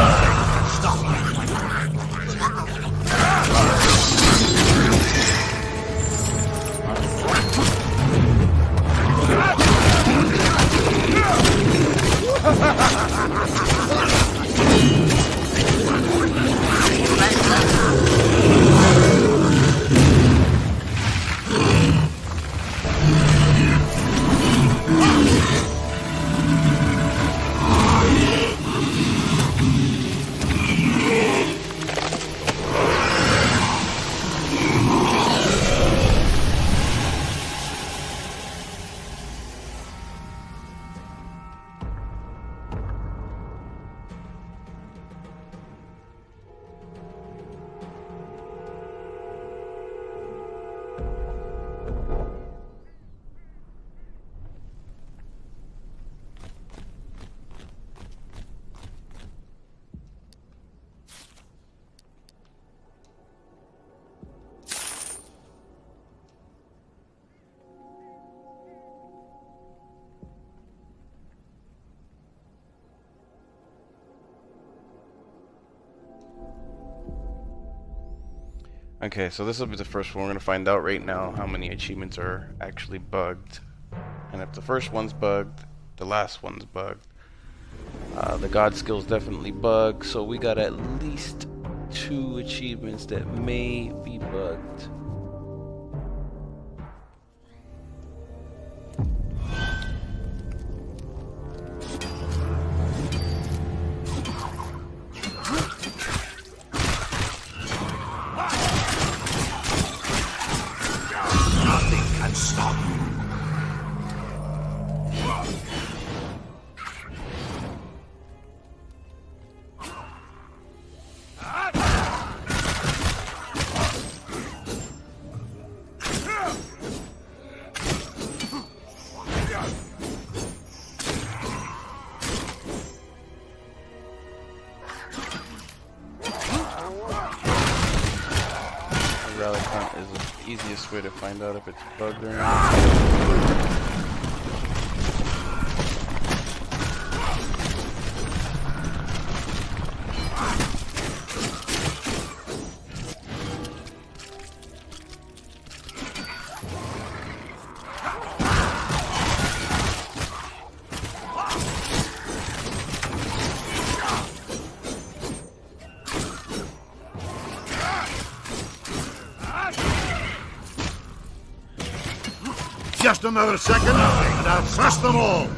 Okay, so this will be the first one. We're going to find out right now how many achievements are actually bugged. And if the first one's bugged, the last one's bugged. The God skill's definitely bugged, so we got at least 2 achievements that may be bugged. Rally count is the easiest way to find out if it's bugged or not. Just another second, and I'll crush them all!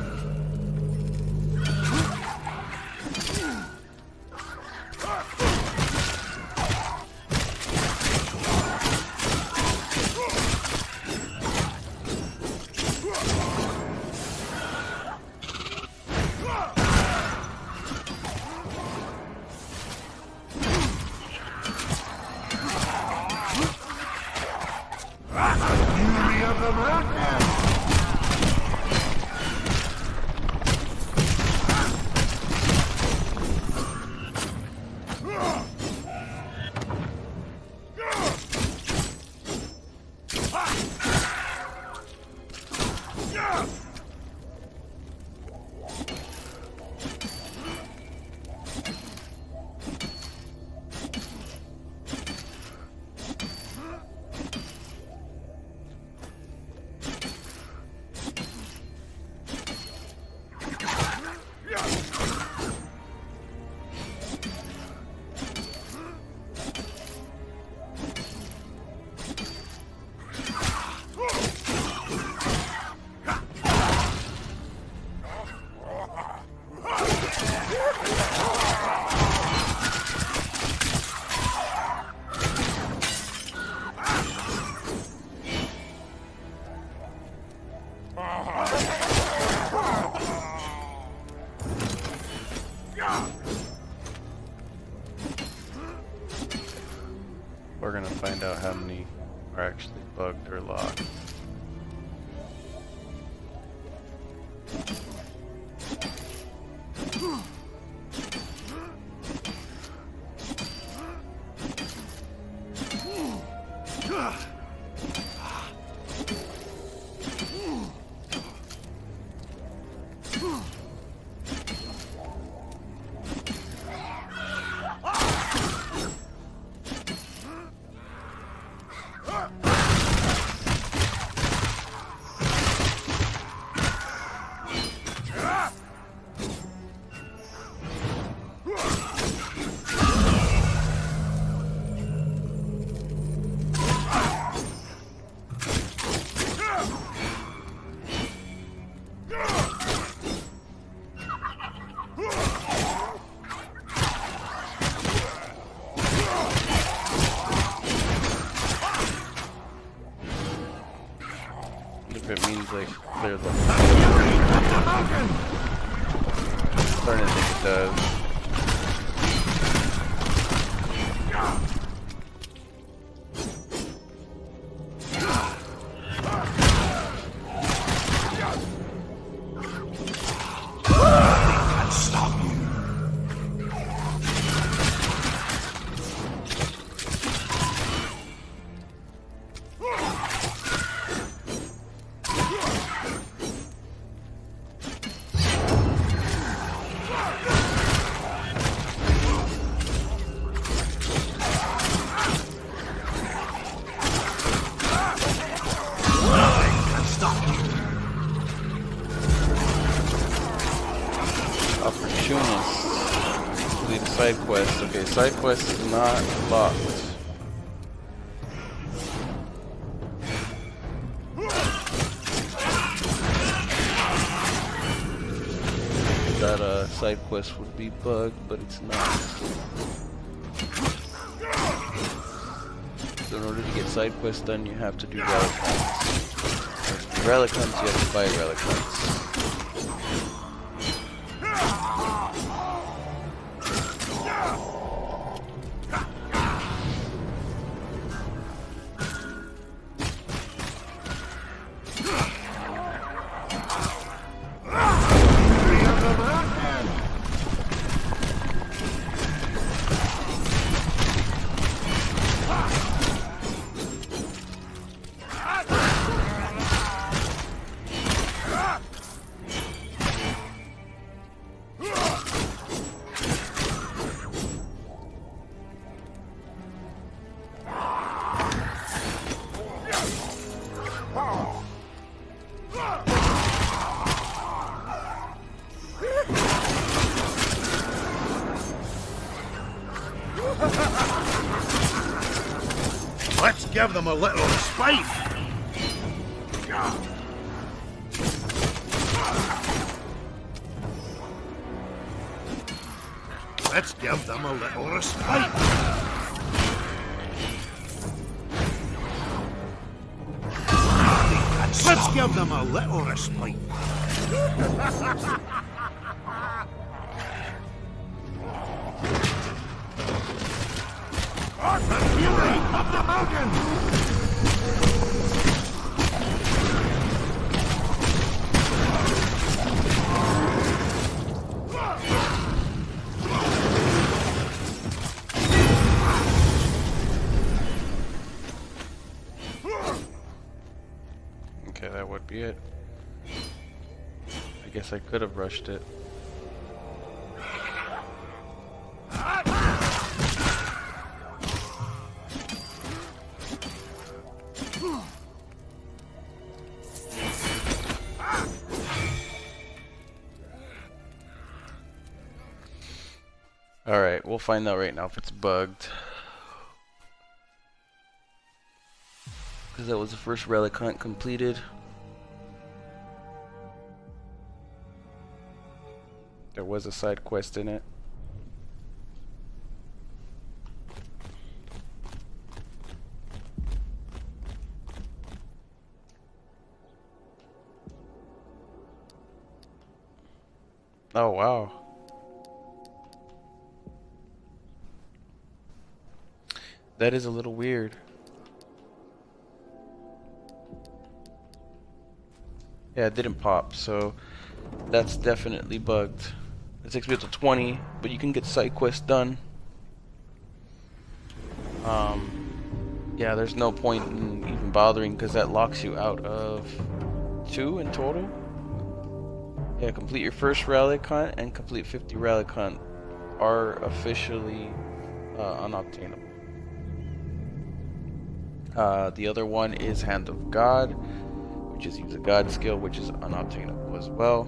Fury of the madness! out how many are actually bugged or locked. If it means like clear the starting to think it does. Opportunist. Complete a side quest. Okay, side quest is not locked. That side quest would be bugged, but it's not. So in order to get side quests done, you have to do relic hunts. To do relic hunts, you have to buy relic hunts. Let's give them a little respite. Let's give them a little respite. Let's give them a little respite. The fury of the mountain! Okay, that would be it. I guess I could have rushed it. Alright, we'll find out right now if it's bugged. Because that was the first relic hunt completed. There was a side quest in it. Oh wow. That is a little weird. Yeah, it didn't pop, so that's definitely bugged. It takes me up to 20, but you can get side quests done. Yeah, there's no point in even bothering because that locks you out of 2 in total. Yeah, complete your first relic hunt and complete 50 relic hunt are officially unobtainable. The other one is Hand of God, which is use a God skill, which is unobtainable as well.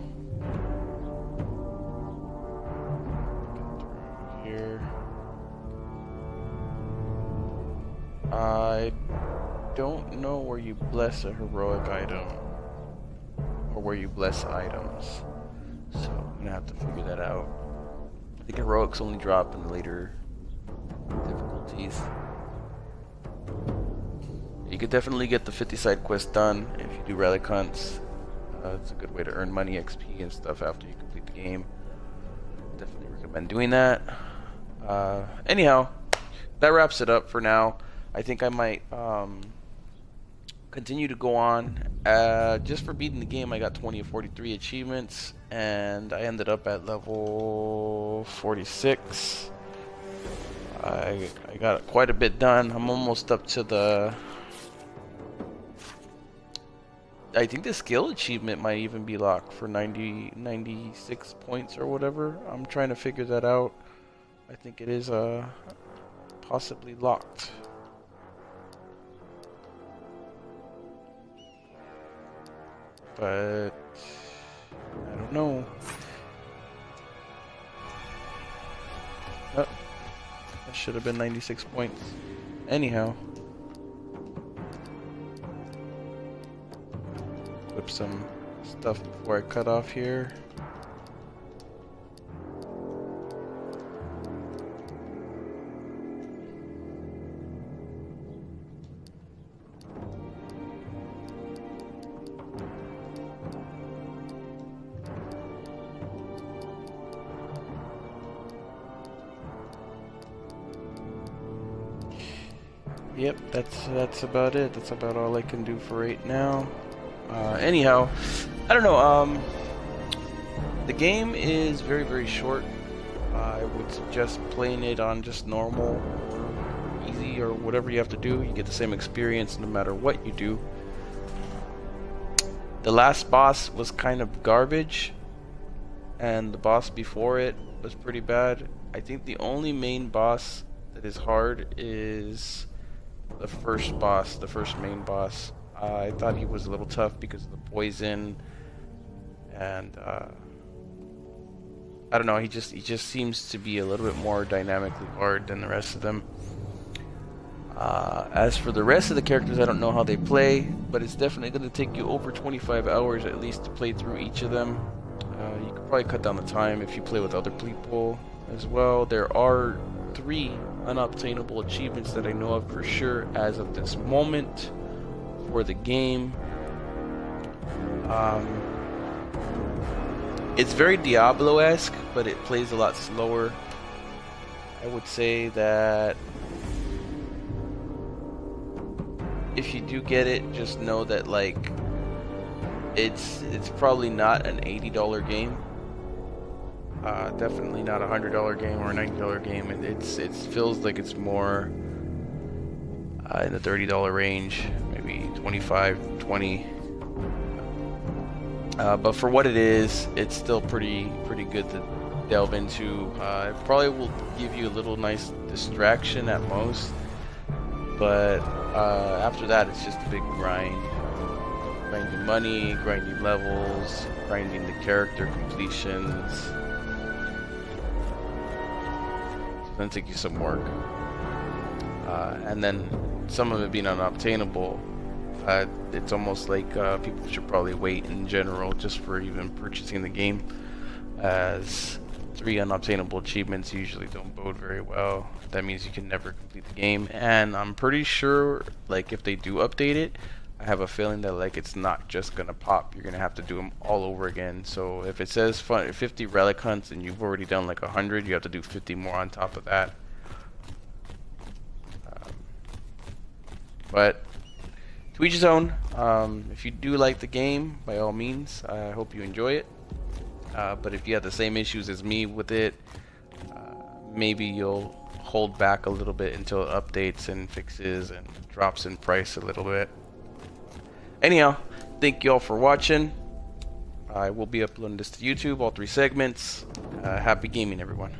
Here. I don't know where you bless a heroic item or where you bless items, so I'm gonna have to figure that out. I think heroics only drop in the later difficulties. You could definitely get the 50 side quests done if you do relic hunts. It's a good way to earn money, XP, and stuff after you complete the game. Definitely recommend doing that. Anyhow, that wraps it up for now. I think I might continue to go on. Just for beating the game, I got 20 of 43 achievements, and I ended up at level 46. I got quite a bit done. I'm almost up to the... I think the skill achievement might even be locked for 96 points or whatever. I'm trying to figure that out. I think it is possibly locked. But I don't know. Oh, that should have been 96 points. Anyhow. Whip some stuff before I cut off here. Yep, that's about it. That's about all I can do for right now. Anyhow, I don't know. The game is very, very short. I would suggest playing it on just normal, or easy, or whatever you have to do. You get the same experience no matter what you do. The last boss was kind of garbage, and the boss before it was pretty bad. I think the only main boss that is hard is the first boss, the first main boss. I thought he was a little tough because of the poison, and I don't know. He just seems to be a little bit more dynamically hard than the rest of them. As for the rest of the characters, I don't know how they play, but it's definitely going to take you over 25 hours at least to play through each of them. You could probably cut down the time if you play with other people as well. There are 3 unobtainable achievements that I know of for sure as of this moment for the game. It's very Diablo-esque, but it plays a lot slower. I would say that if you do get it, just know that like it's probably not an $80 game. Definitely not a $100 game or a $90 game. It feels like it's more in the $30 range, maybe 25, 20. But for what it is, it's still pretty good to delve into. It probably will give you a little nice distraction at most, but after that, it's just a big grind. Grinding money, grinding levels, grinding the character completions. It's gonna take you some work, and then some of it being unobtainable. It's almost like people should probably wait in general just for even purchasing the game, as 3 unobtainable achievements usually don't bode very well. That means you can never complete the game, and I'm pretty sure like if they do update it, I have a feeling that like it's not just gonna pop. You're gonna have to do them all over again. So if it says 50 relic hunts and you've already done like 100, you have to do 50 more on top of that. But to each his own. If you do like the game, by all means, I hope you enjoy it. But if you have the same issues as me with it, maybe you'll hold back a little bit until it updates and fixes and drops in price a little bit. Anyhow, thank you all for watching. I will be uploading this to YouTube, all 3 segments. Happy gaming, everyone.